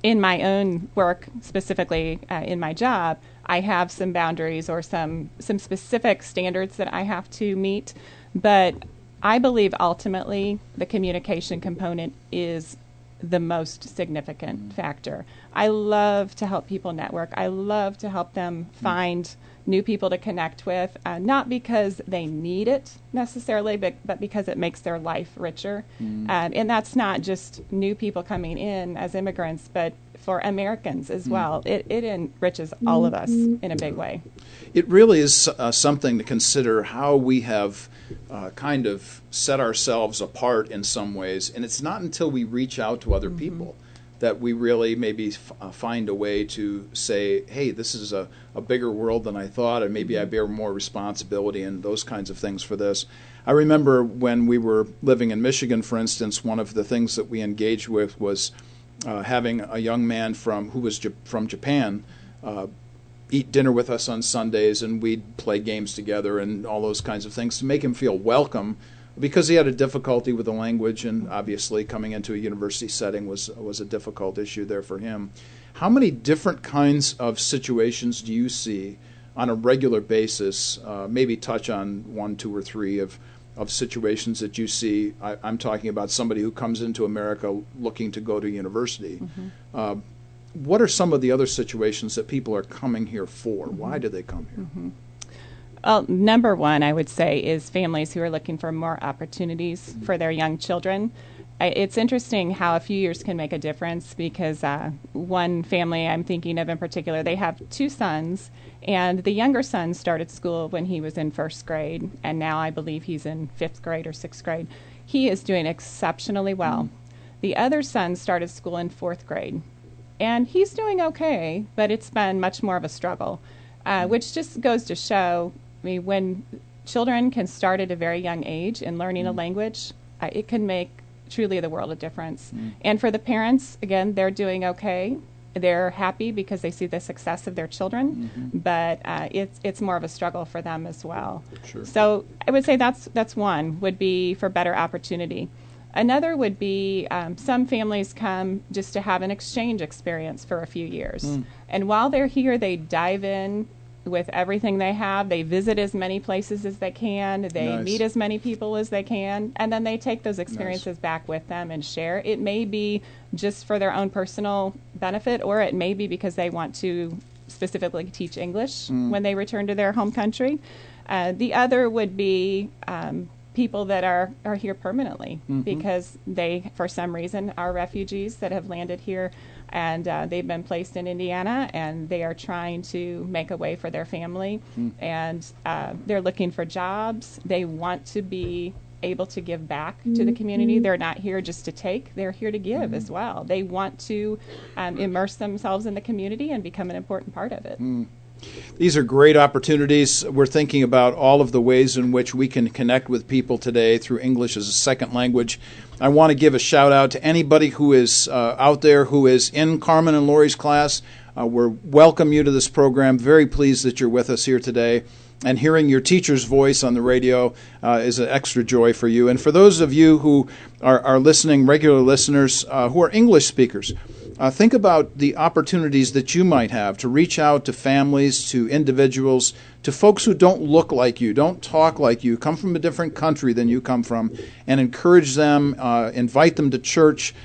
in my own work, specifically in my job, I have some boundaries or some specific standards that I have to meet. But I believe ultimately the communication component is the most significant factor. I love to help people network. I love to help them find new people to connect with, not because they need it necessarily, but because it makes their life richer. And that's not just new people coming in as immigrants, but for Americans as well. It enriches all of us in a big way. It really is something to consider how we have kind of set ourselves apart in some ways. And it's not until we reach out to other people that we really maybe find a way to say, hey, this is a bigger world than I thought, and maybe I bear more responsibility and those kinds of things for this. I remember when we were living in Michigan, for instance, one of the things that we engaged with was having a young man who was from Japan eat dinner with us on Sundays, and we'd play games together and all those kinds of things to make him feel welcome, because he had a difficulty with the language, and obviously coming into a university setting was a difficult issue there for him. How many different kinds of situations do you see on a regular basis? Maybe touch on 1, 2, or 3 of situations that you see. I'm talking about somebody who comes into America looking to go to university. What are some of the other situations that people are coming here for? Why do they come here? Well, number one, I would say, is families who are looking for more opportunities for their young children. It's interesting how a few years can make a difference, because one family I'm thinking of in particular, they have 2 sons, and the younger son started school when he was in 1st grade, and now I believe he's in 5th grade or 6th grade. He is doing exceptionally well. The other son started school in 4th grade, and he's doing okay, but it's been much more of a struggle, which just goes to show, I mean, when children can start at a very young age in learning a language, it can make truly the world of difference. And for the parents, again, they're doing okay. They're happy because they see the success of their children, but it's more of a struggle for them as well. Sure. So I would say that's one, would be for better opportunity. Another would be some families come just to have an exchange experience for a few years. And while they're here, they dive in with everything they have. They visit as many places as they can. They meet as many people as they can. And then they take those experiences back with them and share. It may be just for their own personal benefit, or it may be because they want to specifically teach English when they return to their home country. The other would be people that are here permanently because they, for some reason, are refugees that have landed here, and they've been placed in Indiana, and they are trying to make a way for their family, and they're looking for jobs. They want to be able to give back to the community. They're not here just to take, they're here to give as well. They want to immerse themselves in the community and become an important part of it. These are great opportunities. We're thinking about all of the ways in which we can connect with people today through English as a second language. I want to give a shout out to anybody who is out there who is in Carmen and Lori's class. We welcome you to this program. Very pleased that you're with us here today. And hearing your teacher's voice on the radio is an extra joy for you. And for those of you who are listening, regular listeners who are English speakers, think about the opportunities that you might have to reach out to families, to individuals, to folks who don't look like you, don't talk like you, come from a different country than you come from, and encourage them, invite them to church,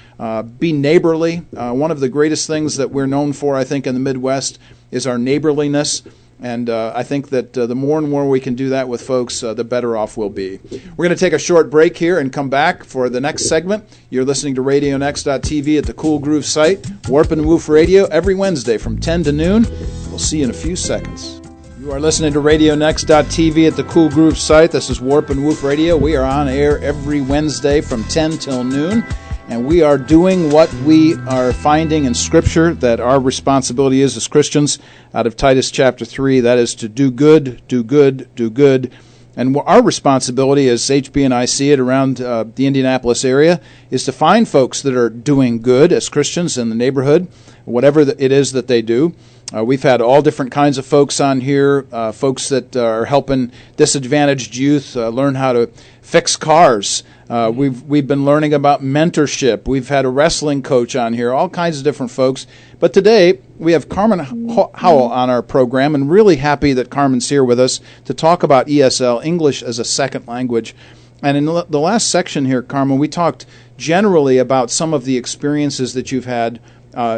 be neighborly. One of the greatest things that we're known for, I think, in the Midwest is our neighborliness. And I think that the more and more we can do that with folks, the better off we'll be. We're going to take a short break here and come back for the next segment. You're listening to RadioNext.tv at the Cool Groove site, Warp and Woof Radio, every Wednesday from 10 to noon. We'll see you in a few seconds. You are listening to RadioNext.tv at the Cool Groove site. This is Warp and Woof Radio. We are on air every Wednesday from 10 till noon. And we are doing what we are finding in Scripture that our responsibility is as Christians out of Titus chapter 3. That is to do good, do good, do good. And our responsibility, as HB and I see it around the Indianapolis area, is to find folks that are doing good as Christians in the neighborhood, whatever it is that they do. We've had all different kinds of folks on here, folks that are helping disadvantaged youth learn how to fix cars. We've been learning about mentorship. We've had a wrestling coach on here, all kinds of different folks. But today, we have Carmen Howell on our program, and really happy that Carmen's here with us to talk about ESL, English as a Second Language. And in the last section here, Carmen, we talked generally about some of the experiences that you've had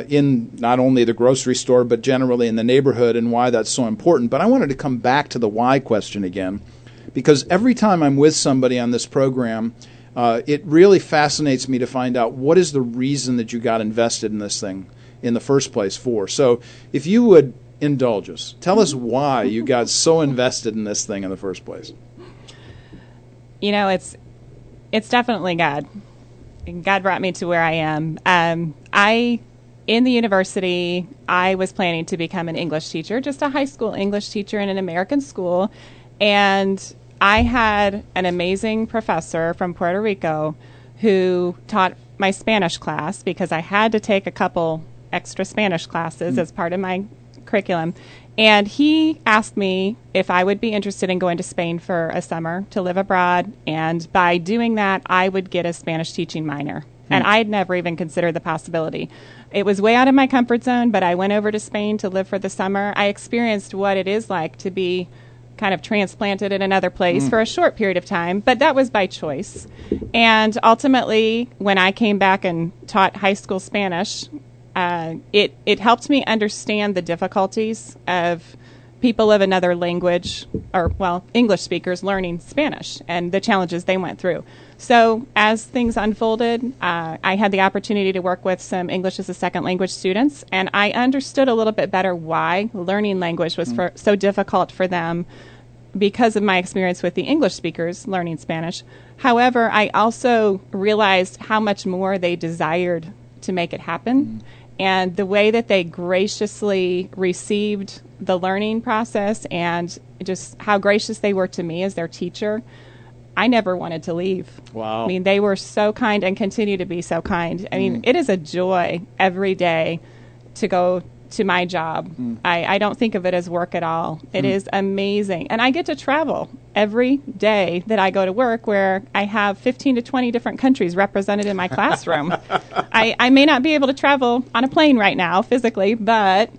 in not only the grocery store, but generally in the neighborhood and why that's so important. But I wanted to come back to the why question again, because every time I'm with somebody on this program, it really fascinates me to find out what is the reason that you got invested in this thing in the first place for. So if you would indulge us, tell us why you got so invested in this thing in the first place. You know, it's definitely God. God brought me to where I am. In the university, I was planning to become an English teacher, just a high school English teacher in an American school. And I had an amazing professor from Puerto Rico who taught my Spanish class because I had to take a couple extra Spanish classes as part of my curriculum. And he asked me if I would be interested in going to Spain for a summer to live abroad. And by doing that, I would get a Spanish teaching minor. And I had never even considered the possibility. It was way out of my comfort zone, but I went over to Spain to live for the summer. I experienced what it is like to be kind of transplanted in another place for a short period of time, but that was by choice. And ultimately, when I came back and taught high school Spanish, it helped me understand the difficulties of people of another language, or, well, English speakers learning Spanish and the challenges they went through. So as things unfolded, I had the opportunity to work with some English as a second language students, and I understood a little bit better why learning language was so difficult for them because of my experience with the English speakers learning Spanish. However, I also realized how much more they desired to make it happen, and the way that they graciously received the learning process and just how gracious they were to me as their teacher. I never wanted to leave. Wow. I mean, they were so kind and continue to be so kind. I mean, it is a joy every day to go to my job. I don't think of it as work at all. It is amazing. And I get to travel every day that I go to work, where I have 15 to 20 different countries represented in my classroom. I may not be able to travel on a plane right now physically, but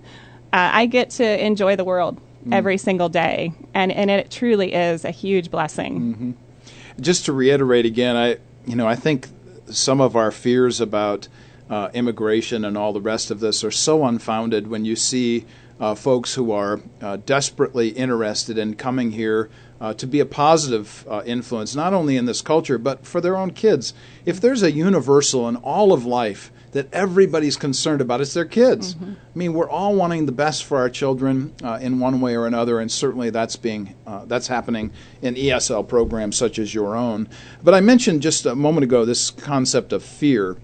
I get to enjoy the world every single day. And it truly is a huge blessing. Just to reiterate again, I think some of our fears about immigration and all the rest of this are so unfounded when you see folks who are desperately interested in coming here to be a positive influence, not only in this culture, but for their own kids. If there's a universal in all of life that everybody's concerned about, it's their kids. I mean, we're all wanting the best for our children in one way or another, and certainly that's happening in ESL programs such as your own. But I mentioned just a moment ago this concept of fear.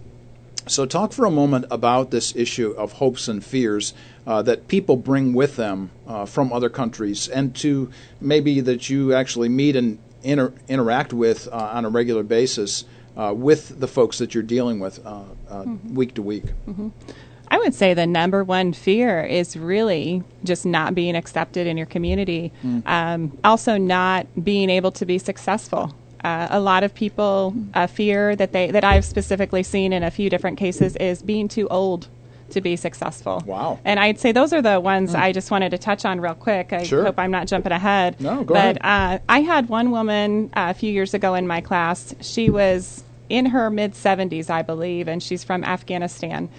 So talk for a moment about this issue of hopes and fears that people bring with them from other countries, and to maybe that you actually meet and interact with on a regular basis with the folks that you're dealing with week to week. I would say the number one fear is really just not being accepted in your community. Also, not being able to be successful. A lot of people fear that I've specifically seen in a few different cases is being too old to be successful. Wow. And I'd say those are the ones I just wanted to touch on real quick. I hope I'm not jumping ahead. No, go ahead. I had one woman a few years ago in my class. She was in her mid-70s, I believe, and she's from Afghanistan.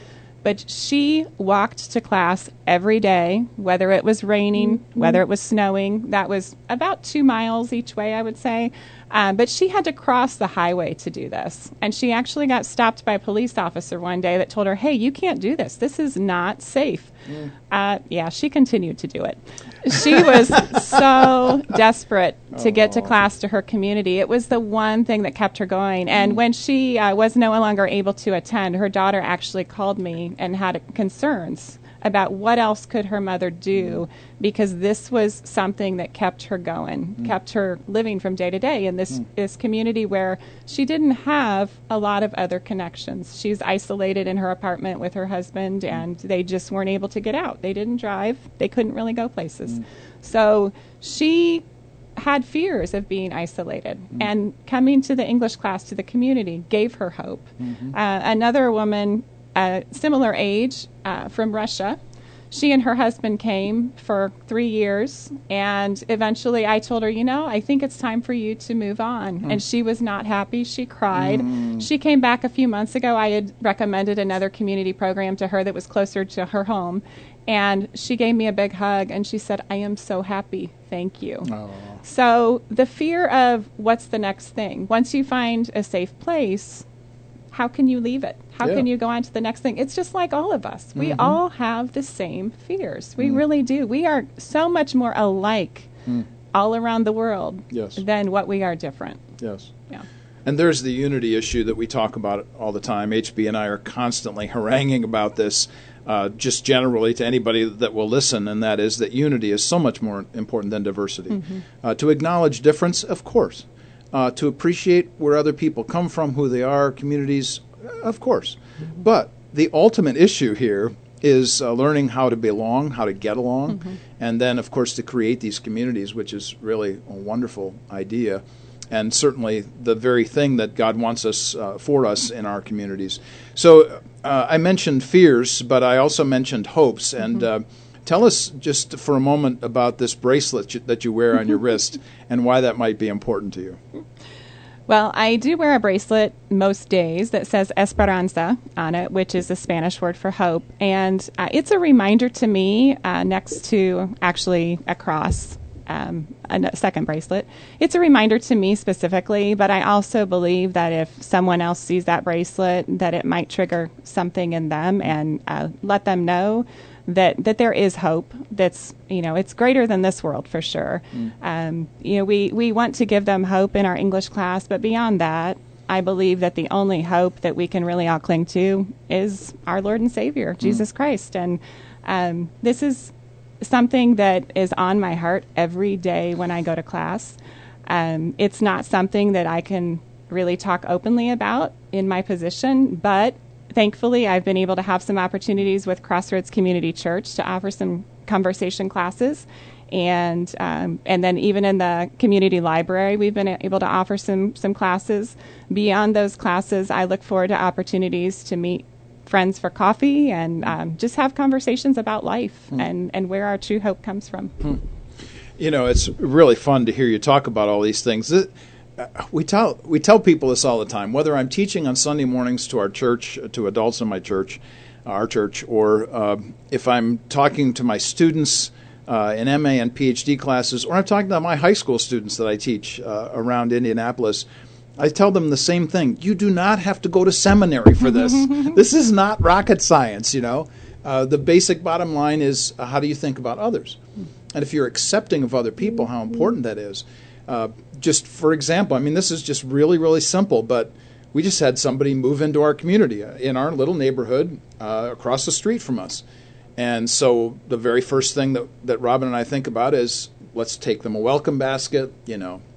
But she walked to class every day, whether it was raining, whether it was snowing. That was about 2 miles each way, I would say. But she had to cross the highway to do this. And she actually got stopped by a police officer one day that told her, hey, you can't do this. This is not safe. She continued to do it. She was so desperate to get to class, to her community. It was the one thing that kept her going. And when she was no longer able to attend, her daughter actually called me and had concerns about what else could her mother do, because this was something that kept her going, kept her living from day to day in this community where she didn't have a lot of other connections. She's isolated in her apartment with her husband, and they just weren't able to get out. They didn't drive. They couldn't really go places. So she had fears of being isolated, and coming to the English class, to the community, gave her hope. Another woman, similar age, from Russia. She and her husband came for 3 years, and eventually I told her, I think it's time for you to move on. And she was not happy. She cried. She came back a few months ago. I had recommended another community program to her that was closer to her home, and she gave me a big hug, and she said, I am so happy. Thank you. So the fear of what's the next thing, once you find a safe place, how can you leave it? How can you go on to the next thing? It's just like all of us. We all have the same fears. We really do. We are so much more alike all around the world than what we are different. Yes. Yeah. And there's the unity issue that we talk about all the time. HB and I are constantly haranguing about this, just generally to anybody that will listen, and that is that unity is so much more important than diversity. To acknowledge difference, of course. To appreciate where other people come from, who they are, communities, of course. But the ultimate issue here is learning how to belong, how to get along, and then, of course, to create these communities, which is really a wonderful idea, and certainly the very thing that God wants us for us in our communities. So I mentioned fears, but I also mentioned hopes, and tell us just for a moment about this bracelet that you wear on your wrist and why that might be important to you. Well, I do wear a bracelet most days that says Esperanza on it, which is the Spanish word for hope. And it's a reminder to me, next to actually a cross, a second bracelet. It's a reminder to me specifically, but I also believe that if someone else sees that bracelet, that it might trigger something in them and let them know that there is hope. That's, it's greater than this world for sure. We want to give them hope in our English class, but beyond that, I believe that the only hope that we can really all cling to is our Lord and Savior, Jesus Christ. And this is something that is on my heart every day when I go to class. It's not something that I can really talk openly about in my position, but thankfully, I've been able to have some opportunities with Crossroads Community Church to offer some conversation classes. And then even in the community library, we've been able to offer some classes. Beyond those classes, I look forward to opportunities to meet friends for coffee and just have conversations about life and where our true hope comes from. It's really fun to hear you talk about all these things. We tell people this all the time, whether I'm teaching on Sunday mornings to our church, to adults in my church, our church, or if I'm talking to my students in MA and PhD classes, or I'm talking to my high school students that I teach around Indianapolis. I tell them the same thing. You do not have to go to seminary for this. This is not rocket science, The basic bottom line is, how do you think about others? And if you're accepting of other people, how important that is. Just for example, this is just really, really simple, but we just had somebody move into our community in our little neighborhood across the street from us. And so the very first thing that Robin and I think about is, let's take them a welcome basket,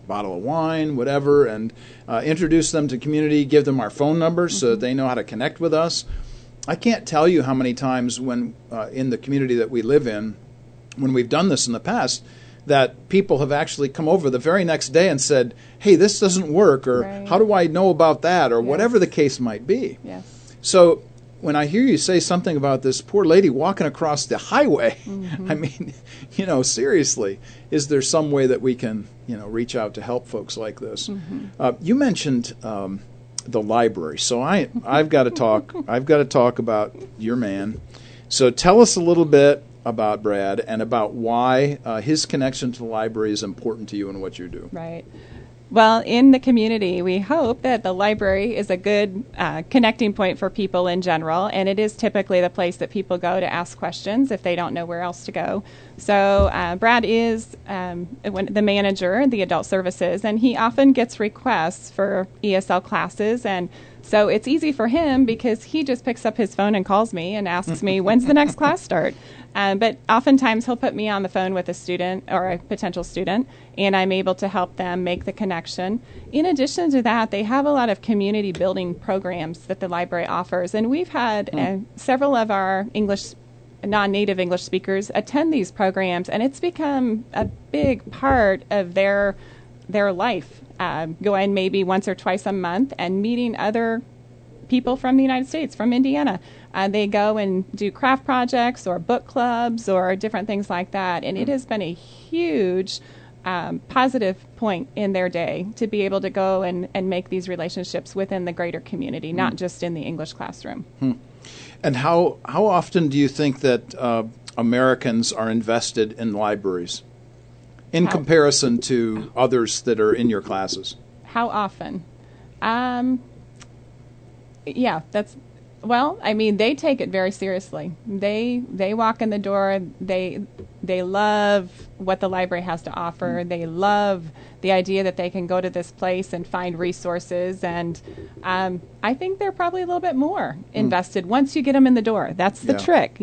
bottle of wine, whatever, and introduce them to community, give them our phone numbers so that they know how to connect with us. I can't tell you how many times when in the community that we live in, when we've done this in the past, that people have actually come over the very next day and said, hey, this doesn't work, or right. How do I know about that, or yes. whatever the case might be. Yes. So when I hear you say something about this poor lady walking across the highway, mm-hmm. I mean, seriously, is there some way that we can, reach out to help folks like this? Mm-hmm. You mentioned the library, so I've got to talk. I've got to talk about your man. So tell us a little bit about Brad and about why his connection to the library is important to you and what you do. Right. Well, in the community, we hope that the library is a good connecting point for people in general, and it is typically the place that people go to ask questions if they don't know where else to go. So Brad is the manager in the adult services, and he often gets requests for ESL classes, and so it's easy for him because he just picks up his phone and calls me and asks me, when's the next class start? But oftentimes he'll put me on the phone with a student or a potential student, and I'm able to help them make the connection. In addition to that, they have a lot of community building programs that the library offers, and we've had several of our non-native English speakers attend these programs, and it's become a big part of their life, going maybe once or twice a month and meeting other people from the United States, from Indiana. They go and do craft projects or book clubs or different things like that. And it has been a huge positive point in their day to be able to go and make these relationships within the greater community, not just in the English classroom. And how often do you think that Americans are invested in libraries in comparison to others that are in your classes? How often? Yeah, well, I mean, they take it very seriously. They walk in the door. They love what the library has to offer. They love the idea that they can go to this place and find resources. And I think they're probably a little bit more invested once you get them in the door. That's the trick.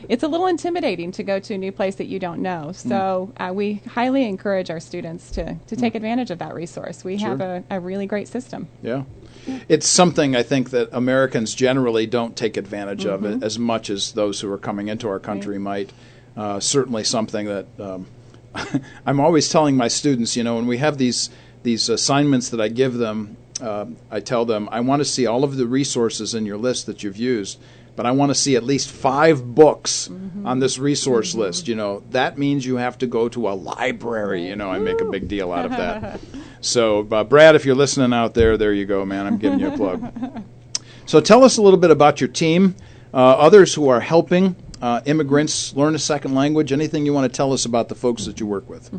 It's a little intimidating to go to a new place that you don't know. So we highly encourage our students to take advantage of that resource. We have a really great system. Yeah. It's something I think that Americans generally don't take advantage of it as much as those who are coming into our country might. Certainly something that I'm always telling my students, when we have these assignments that I give them, I tell them, I want to see all of the resources in your list that you've used, but I want to see at least 5 books on this resource list. That means you have to go to a library. I make a big deal out of that. So, Brad, if you're listening out there you go, man. I'm giving you a plug. So tell us a little bit about your team, others who are helping immigrants learn a second language, anything you want to tell us about the folks that you work with.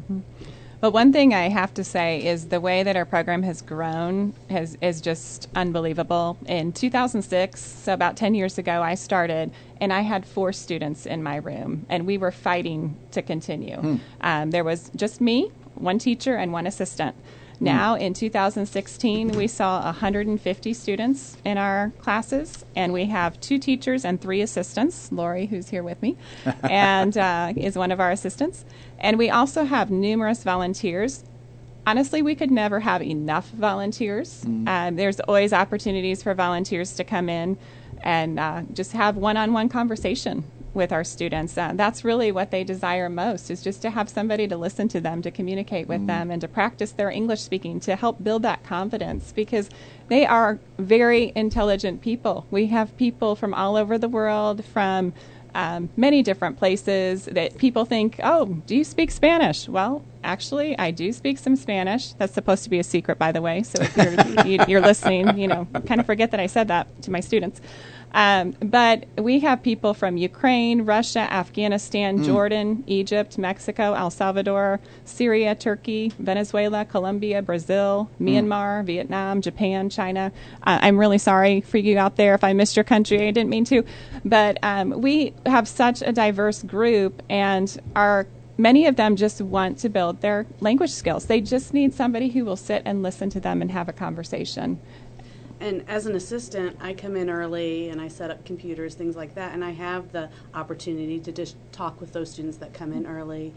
Well, one thing I have to say is the way that our program has grown is just unbelievable. In 2006, so about 10 years ago, I started, and I had 4 students in my room, and we were fighting to continue. There was just me, 1 teacher, and 1 assistant. Now, in 2016, we saw 150 students in our classes, and we have 2 teachers and 3 assistants. Lori, who's here with me, and is one of our assistants. And we also have numerous volunteers. Honestly, we could never have enough volunteers. There's always opportunities for volunteers to come in and just have one-on-one conversation with our students. That's really what they desire most, is just to have somebody to listen to them, to communicate with them, and to practice their English speaking, to help build that confidence, because they are very intelligent people. We have people from all over the world, from many different places that people think, oh, do you speak Spanish? Well, actually, I do speak some Spanish. That's supposed to be a secret, by the way. So if you're listening, kind of forget that I said that to my students. But we have people from Ukraine, Russia, Afghanistan, Jordan, Egypt, Mexico, El Salvador, Syria, Turkey, Venezuela, Colombia, Brazil, Myanmar, Vietnam, Japan, China. I'm really sorry for you out there if I missed your country. I didn't mean to. But we have such a diverse group, and many of them just want to build their language skills. They just need somebody who will sit and listen to them and have a conversation. And as an assistant, I come in early and I set up computers, things like that, and I have the opportunity to just talk with those students that come in early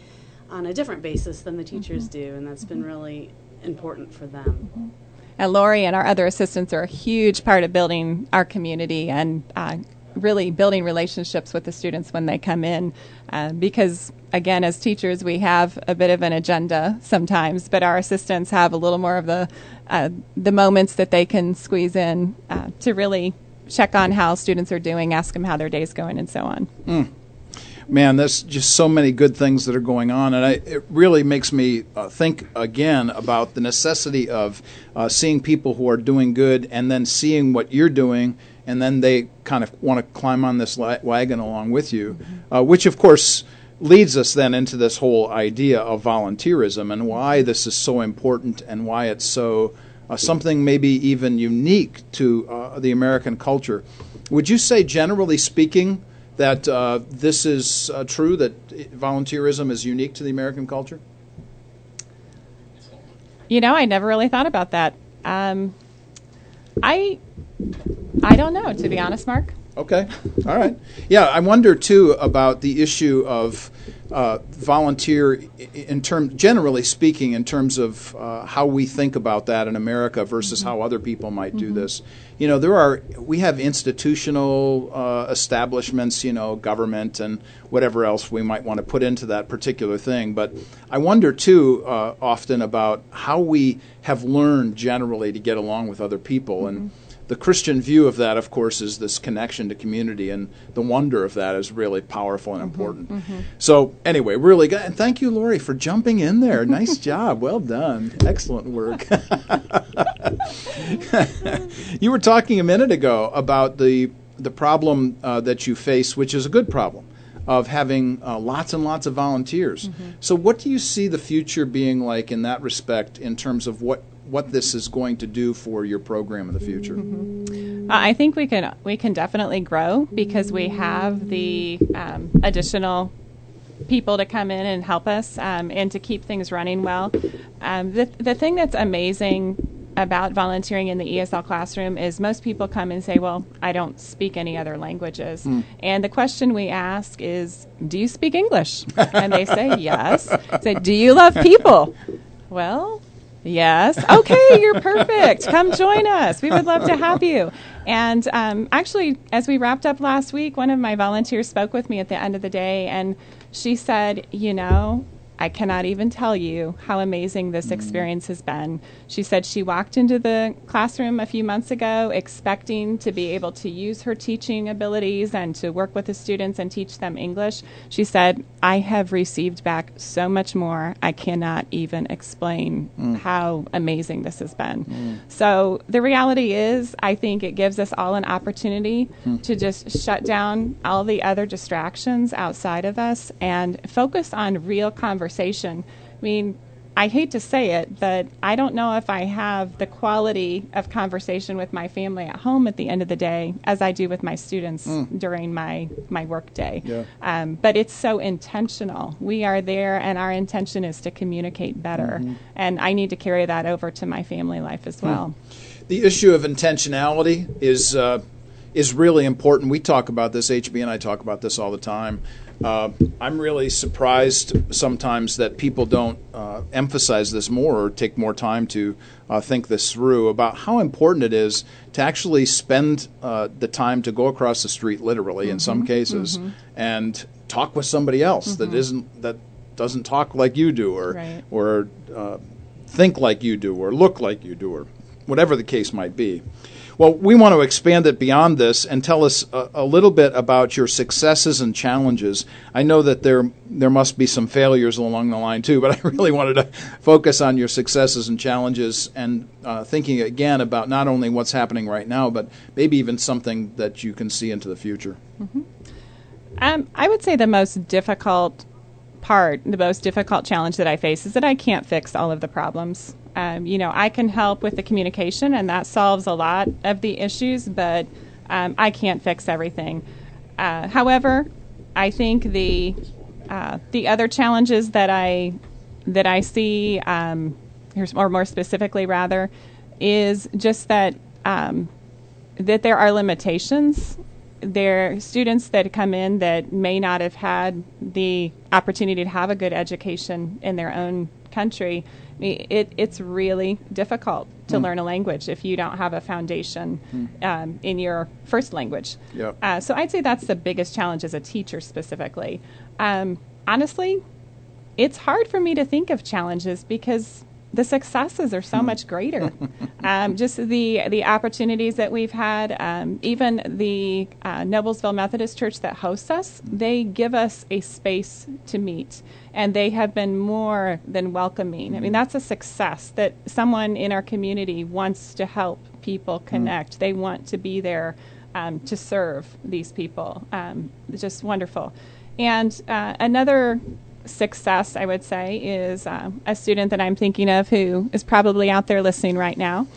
on a different basis than the teachers do, and that's been really important for them. And Lori and our other assistants are a huge part of building our community and really building relationships with the students when they come in. Because, again, as teachers, we have a bit of an agenda sometimes, but our assistants have a little more of the moments that they can squeeze in to really check on how students are doing, ask them how their day's going, and so on. Man, there's just so many good things that are going on, and it really makes me think again about the necessity of seeing people who are doing good and then seeing what you're doing, and then they kind of want to climb on this wagon along with you, which, of course, leads us then into this whole idea of volunteerism and why this is so important and why it's so something maybe even unique to the American culture. Would you say, generally speaking, that this is true, that volunteerism is unique to the American culture? I never really thought about that. I don't know, to be honest, Mark. Okay. All right. Yeah, I wonder, too, about the issue of volunteer, generally speaking, in terms of how we think about that in America versus how other people might do this. We have institutional establishments, government and whatever else we might want to put into that particular thing. But I wonder, too, often about how we have learned generally to get along with other people. And the Christian view of that, of course, is this connection to community, and the wonder of that is really powerful and important. So anyway, really good. And thank you, Lori, for jumping in there. Nice job. Well done. Excellent work. You were talking a minute ago about the problem that you face, which is a good problem, of having lots and lots of volunteers. So what do you see the future being like in that respect in terms of what this is going to do for your program in the future? I think we can definitely grow because we have the additional people to come in and help us and to keep things running well. The thing that's amazing about volunteering in the ESL classroom is most people come and say, well, I don't speak any other languages. And the question we ask is, do you speak English? And they say yes. Say, do you love people? Well, yes. Okay, you're perfect. Come join us. We would love to have you. And actually, as we wrapped up last week, one of my volunteers spoke with me at the end of the day, and she said, I cannot even tell you how amazing this experience has been. She said she walked into the classroom a few months ago expecting to be able to use her teaching abilities and to work with the students and teach them English. She said, I have received back so much more. I cannot even explain how amazing this has been. So the reality is, I think it gives us all an opportunity to just shut down all the other distractions outside of us and focus on real conversation. I mean, I hate to say it, but I don't know if I have the quality of conversation with my family at home at the end of the day as I do with my students during my work day. Yeah. But it's so intentional. We are there, and our intention is to communicate better. And I need to carry that over to my family life as well. The issue of intentionality is really important. We talk about this, HB and I talk about this all the time. I'm really surprised sometimes that people don't emphasize this more or take more time to think this through about how important it is to actually spend the time to go across the street, literally in some cases, and talk with somebody else that doesn't talk like you do, or think like you do, or look like you do, or whatever the case might be. Well, we want to expand it beyond this and tell us a little bit about your successes and challenges. I know that there must be some failures along the line too, but I really wanted to focus on your successes and challenges and thinking again about not only what's happening right now, but maybe even something that you can see into the future. I would say the most difficult challenge that I face is that I can't fix all of the problems. I can help with the communication, and that solves a lot of the issues, but I can't fix everything. However, I think the other challenges that I see, or more specifically rather, is just that there are limitations. There are students that come in that may not have had the opportunity to have a good education in their own country, it's really difficult to learn a language if you don't have a foundation in your first language. Yep. So I'd say that's the biggest challenge as a teacher specifically. Honestly, it's hard for me to think of challenges because the successes are so much greater. Just the opportunities that we've had, even the Noblesville Methodist Church that hosts us, they give us a space to meet, and they have been more than welcoming. I mean, that's a success that someone in our community wants to help people connect. They want to be there to serve these people. Just wonderful. And another success, I would say, is a student that I'm thinking of who is probably out there listening right now.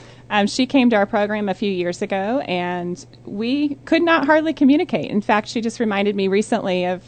She came to our program a few years ago, and we could not hardly communicate. In fact, she just reminded me recently of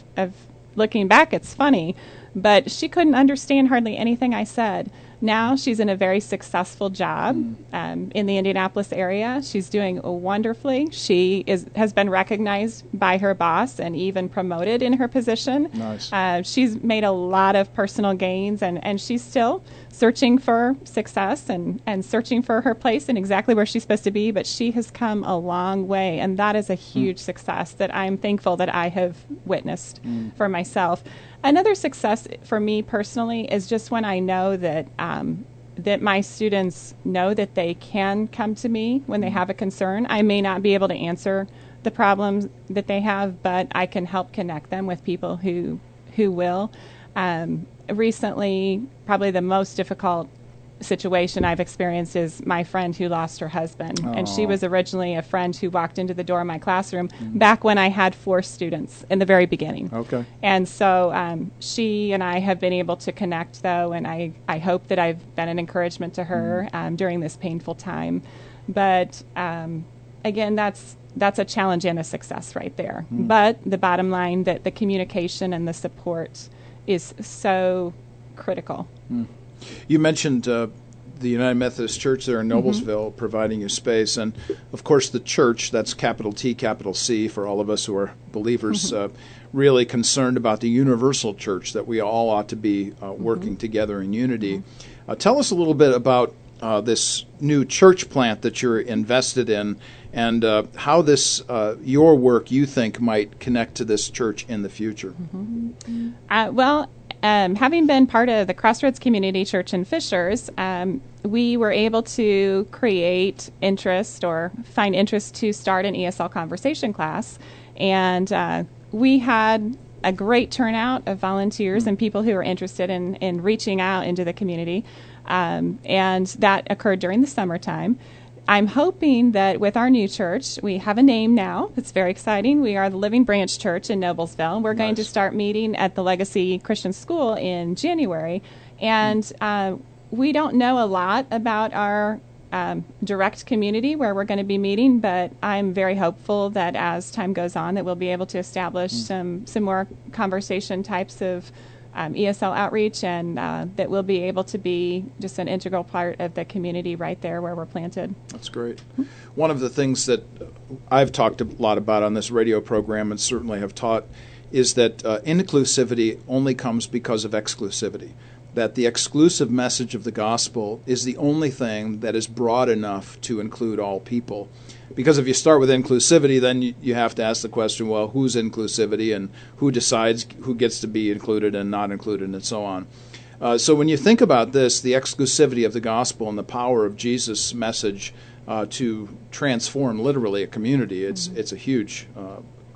looking back, it's funny, but she couldn't understand hardly anything I said. Now she's in a very successful job in the Indianapolis area. She's doing wonderfully. She has been recognized by her boss and even promoted in her position. Nice. She's made a lot of personal gains, and she's still searching for success and searching for her place and exactly where she's supposed to be, but she has come a long way, and that is a huge success that I'm thankful that I have witnessed for myself. Another success for me personally is just when I know that that my students know that they can come to me when they have a concern. I may not be able to answer the problems that they have, but I can help connect them with people who will. Recently, probably the most difficult situation I've experienced is my friend who lost her husband. And she was originally a friend who walked into the door of my classroom back when I had 4 students in the very beginning. Okay. And so she and I have been able to connect, though, and I hope that I've been an encouragement to her during this painful time. But again, that's a challenge and a success right there. But the bottom line, that the communication and the support is so critical. You mentioned the United Methodist Church there in Noblesville providing you space. And, of course, the church, that's capital T, capital C, for all of us who are believers, really concerned about the universal church, that we all ought to be working together in unity. Tell us a little bit about this new church plant that you're invested in and how this, your work, you think, might connect to this church in the future. Having been part of the Crossroads Community Church in Fishers, we were able to create interest or find interest to start an ESL conversation class. And we had a great turnout of volunteers and people who were interested in reaching out into the community. And that occurred during the summertime. I'm hoping that with our new church, we have a name now. It's very exciting. We are the Living Branch Church in Noblesville. We're going to start meeting at the Legacy Christian School in January. And we don't know a lot about our direct community where we're going to be meeting, but I'm very hopeful that as time goes on that we'll be able to establish some more conversation types of ESL outreach, and that we'll be able to be just an integral part of the community right there where we're planted. That's great. One of the things that I've talked a lot about on this radio program and certainly have taught is that inclusivity only comes because of exclusivity. That the exclusive message of the gospel is the only thing that is broad enough to include all people. Because if you start with inclusivity, then you have to ask the question, well, who's inclusivity and who decides who gets to be included and not included and so on. So when you think about this, the exclusivity of the gospel and the power of Jesus' message to transform literally a community, it's a huge,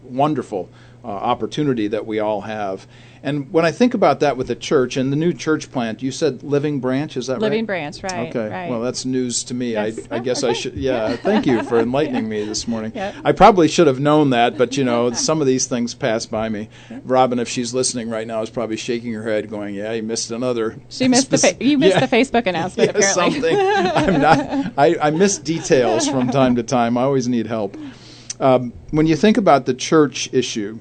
wonderful opportunity that we all have. And when I think about that with the church and the new church plant, you said Living Branch, is that right? Living Branch, right. Okay, right. well, that's news to me. Yes. I guess I should, thank you for enlightening me this morning. Yep. I probably should have known that, but, some of these things pass by me. Robin, if she's listening right now, is probably shaking her head going, you missed another. She missed you missed the Facebook announcement, apparently. Something. I miss details from time to time. I always need help. When you think about the church issue,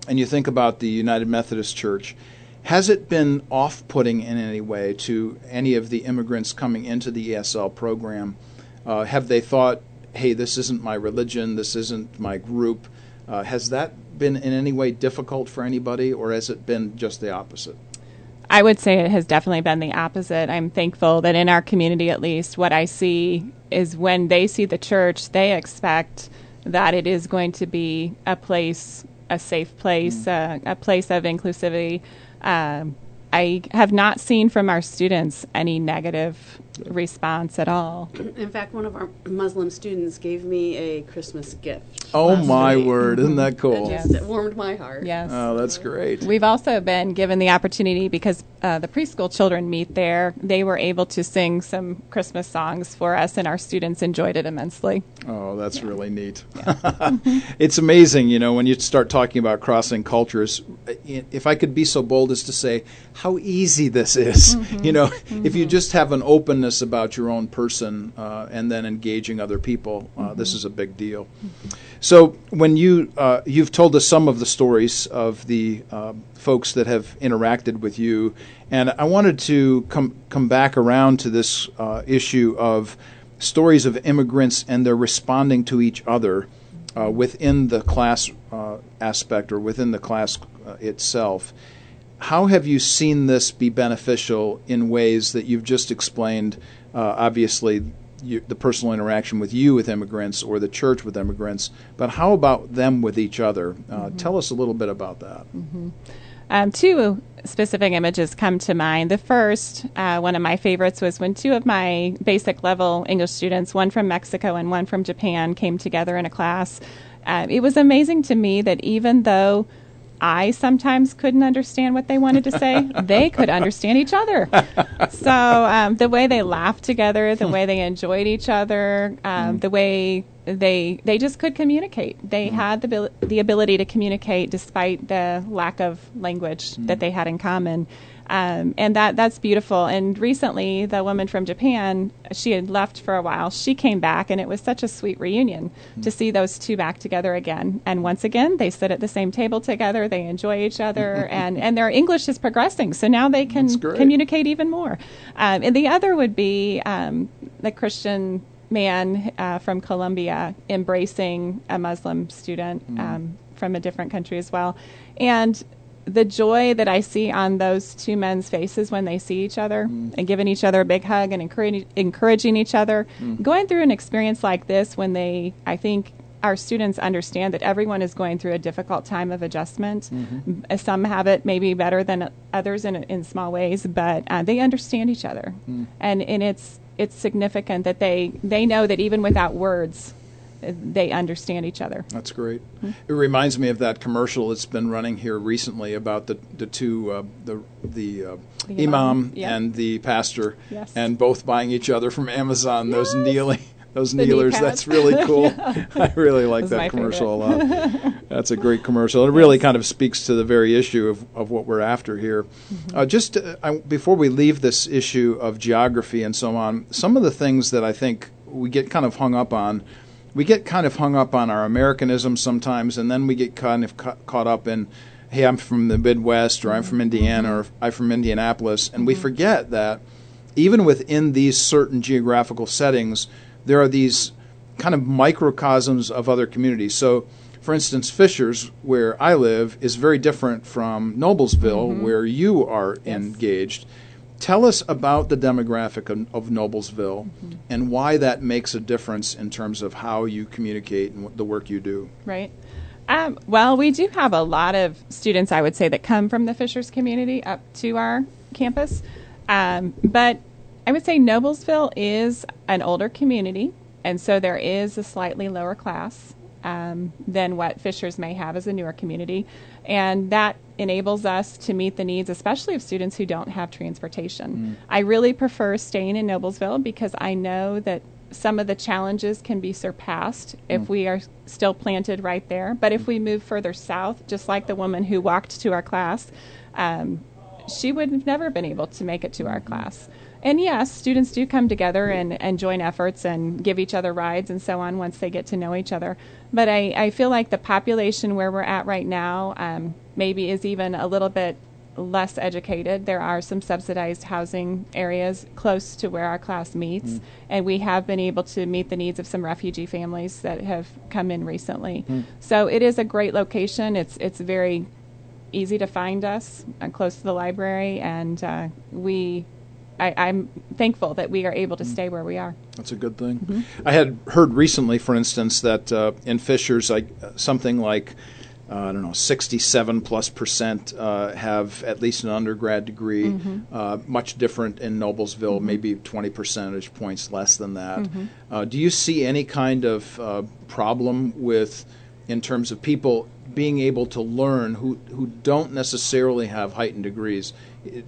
and you think about the United Methodist Church, has it been off-putting in any way to any of the immigrants coming into the ESL program? Have they thought, hey, this isn't my religion, this isn't my group? Has that been in any way difficult for anybody, or has it been just the opposite? I would say it has definitely been the opposite. I'm thankful that in our community, at least, what I see is when they see the church, they expect that it is going to be a place, a safe place, a place of inclusivity. I have not seen from our students any negative response at all. In fact, one of our Muslim students gave me a Christmas gift. Oh, my week. word. Isn't that cool? It warmed my heart. Yes. Oh, that's great. We've also been given the opportunity, because the preschool children meet there, they were able to sing some Christmas songs for us, and our students enjoyed it immensely. Oh, that's really neat. It's amazing, when you start talking about crossing cultures. If I could be so bold as to say how easy this is. If you just have an openness about your own person and then engaging other people, this is a big deal. So when you've told us some of the stories of the folks that have interacted with you, and I wanted to come back around to this issue of stories of immigrants and their responding to each other within the class aspect or within the class itself. How have you seen this be beneficial in ways that you've just explained? Obviously, the personal interaction with you with immigrants or the church with immigrants, but how about them with each other? Tell us a little bit about that. Two specific images come to mind. The first, one of my favorites, was when two of my basic level English students, one from Mexico and one from Japan, came together in a class. It was amazing to me that even though I sometimes couldn't understand what they wanted to say, they could understand each other. So the way they laughed together, the way they enjoyed each other, the way they just could communicate. They had the ability to communicate despite the lack of language that they had in common. And that's beautiful. And recently, the woman from Japan, she had left for a while. She came back, and it was such a sweet reunion to see those two back together again. And once again, they sit at the same table together. They enjoy each other, and their English is progressing. So now they can communicate even more. And the other would be the Christian man from Colombia embracing a Muslim student from a different country as well. And the joy that I see on those two men's faces when they see each other and giving each other a big hug and encouraging each other, going through an experience like this when I think our students understand that everyone is going through a difficult time of adjustment. Some have it maybe better than others in small ways, but they understand each other. And it's significant that they know that even without words, they understand each other. That's great. It reminds me of that commercial that's been running here recently about the two the imam and the pastor, and both buying each other from Amazon. Those kneelers. That's really cool. I really like that commercial a lot. That's a great commercial. It really kind of speaks to the very issue of what we're after here. Before we leave this issue of geography and so on, some of the things that I think we get kind of hung up on. We get kind of hung up on our Americanism sometimes, and then we get kind of caught up in, hey, I'm from the Midwest, or I'm from Indiana, or I'm from Indianapolis, and we forget that even within these certain geographical settings, there are these kind of microcosms of other communities. So, for instance, Fishers, where I live, is very different from Noblesville, where you are engaged. Tell us about the demographic of Noblesville and why that makes a difference in terms of how you communicate and the work you do. Right. Well, we do have a lot of students, I would say, that come from the Fishers community up to our campus. But I would say Noblesville is an older community, and so there is a slightly lower class than what Fishers may have as a newer community. And that enables us to meet the needs, especially of students who don't have transportation. I really prefer staying in Noblesville because I know that some of the challenges can be surpassed if we are still planted right there. But if we move further south, just like the woman who walked to our class, she would have never been able to make it to our class. And yes, students do come together and join efforts and give each other rides and so on once they get to know each other. But I feel like the population where we're at right now maybe is even a little bit less educated. There are some subsidized housing areas close to where our class meets, and we have been able to meet the needs of some refugee families that have come in recently. So it is a great location. It's very easy to find us, close to the library, and I'm thankful that we are able to stay where we are. That's a good thing. Mm-hmm. I had heard recently, for instance, that in Fishers, something like 67+% have at least an undergrad degree. Mm-hmm. Much different in Noblesville, mm-hmm. maybe 20 percentage points less than that. Mm-hmm. Do you see any kind of problem in terms of people being able to learn who don't necessarily have heightened degrees?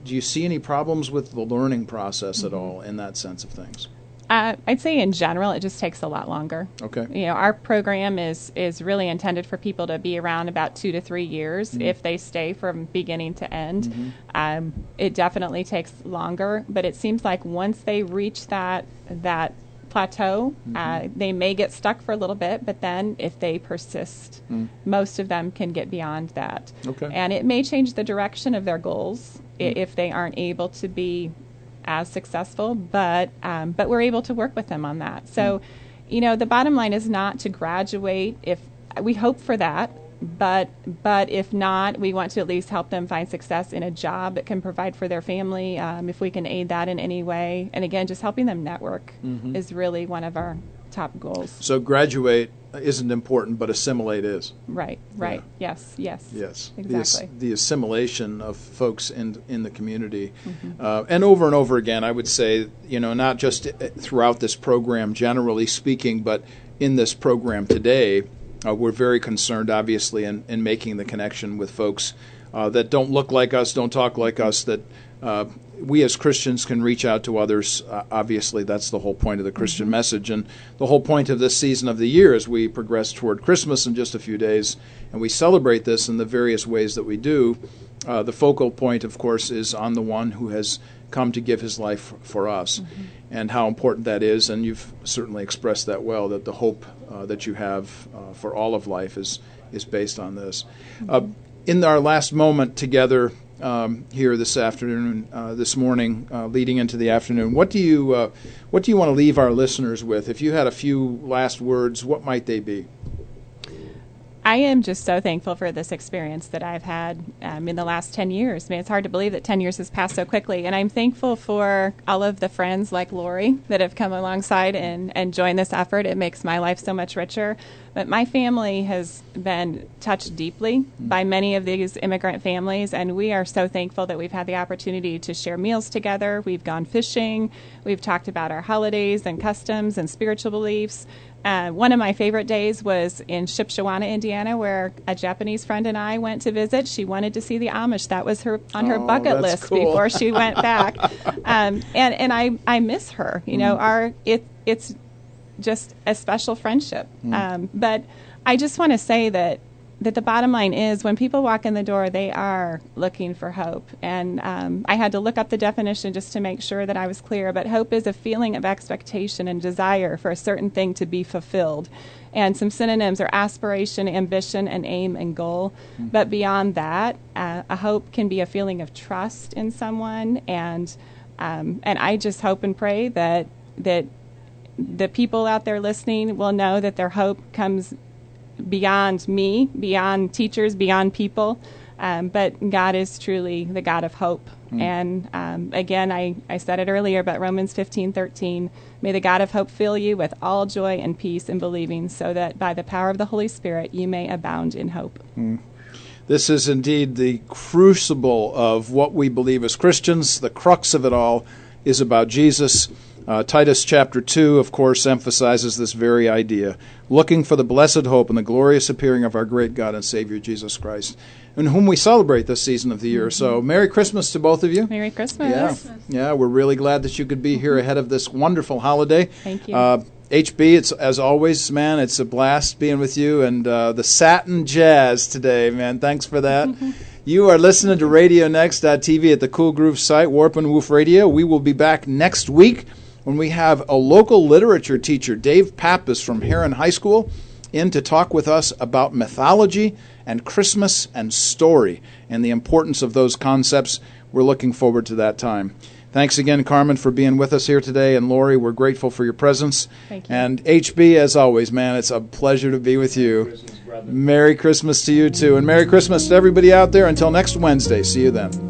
Do you see any problems with the learning process at all in that sense of things? I'd say in general, it just takes a lot longer. Okay. Our program is really intended for people to be around about 2 to 3 years if they stay from beginning to end. It definitely takes longer, but it seems like once they reach that plateau, they may get stuck for a little bit, but then if they persist, most of them can get beyond that. Okay. And it may change the direction of their goals if they aren't able to be as successful, but we're able to work with them on that. So, the bottom line is not to graduate. If we hope for that, but if not, we want to at least help them find success in a job that can provide for their family. If we can aid that in any way, and again, just helping them network is really one of our top goals. So graduate isn't important, but assimilate is. Right. Yeah. Yes. Exactly. The assimilation of folks in the community. And over again, I would say, not just throughout this program, generally speaking, but in this program today, we're very concerned, obviously, in making the connection with folks that don't look like us, don't talk like us, that we as Christians can reach out to others. Obviously, that's the whole point of the Christian message, and the whole point of this season of the year as we progress toward Christmas in just a few days, and we celebrate this in the various ways that we do. The focal point, of course, is on the one who has come to give his life for us, and how important that is, and you've certainly expressed that well, that the hope that you have for all of life is based on this. In our last moment together here this afternoon, this morning, leading into the afternoon, what do you want to leave our listeners with? If you had a few last words, what might they be? I am just so thankful for this experience that I've had in the last 10 years. I mean, it's hard to believe that 10 years has passed so quickly. And I'm thankful for all of the friends like Lori that have come alongside and joined this effort. It makes my life so much richer. But my family has been touched deeply by many of these immigrant families, and we are so thankful that we've had the opportunity to share meals together. We've gone fishing. We've talked about our holidays and customs and spiritual beliefs. One of my favorite days was in Shipshewana, Indiana, where a Japanese friend and I went to visit. She wanted to see the Amish. That was her on her bucket list before she went back. And I miss her. It's just a special friendship. But I just want to say that the bottom line is when people walk in the door, they are looking for hope. And I had to look up the definition just to make sure that I was clear. But hope is a feeling of expectation and desire for a certain thing to be fulfilled. And some synonyms are aspiration, ambition, and aim and goal. But beyond that, a hope can be a feeling of trust in someone. And I just hope and pray that the people out there listening will know that their hope comes beyond me, beyond teachers, beyond people. But God is truly the God of hope. And again, I said it earlier, but Romans 15:13, may the God of hope fill you with all joy and peace in believing, so that by the power of the Holy Spirit you may abound in hope. This is indeed the crucible of what we believe as Christians. The crux of it all is about Jesus. Titus chapter 2, of course, emphasizes this very idea, looking for the blessed hope and the glorious appearing of our great God and Savior, Jesus Christ, in whom we celebrate this season of the year. So Merry Christmas to both of you. Merry Christmas. Yeah, we're really glad that you could be here ahead of this wonderful holiday. Thank you. HB, it's as always, man, it's a blast being with you, and the satin jazz today, man, thanks for that. You are listening to RadioNext.tv at the Cool Groove site, Warp and Woof Radio. We will be back next week when we have a local literature teacher, Dave Pappas from Heron High School, in to talk with us about mythology and Christmas and story and the importance of those concepts. We're looking forward to that time. Thanks again, Carmen, for being with us here today. And Lori, we're grateful for your presence. Thank you. And HB, as always, man, it's a pleasure to be with you. Merry Christmas to you, too. And Merry Christmas to everybody out there. Until next Wednesday. See you then.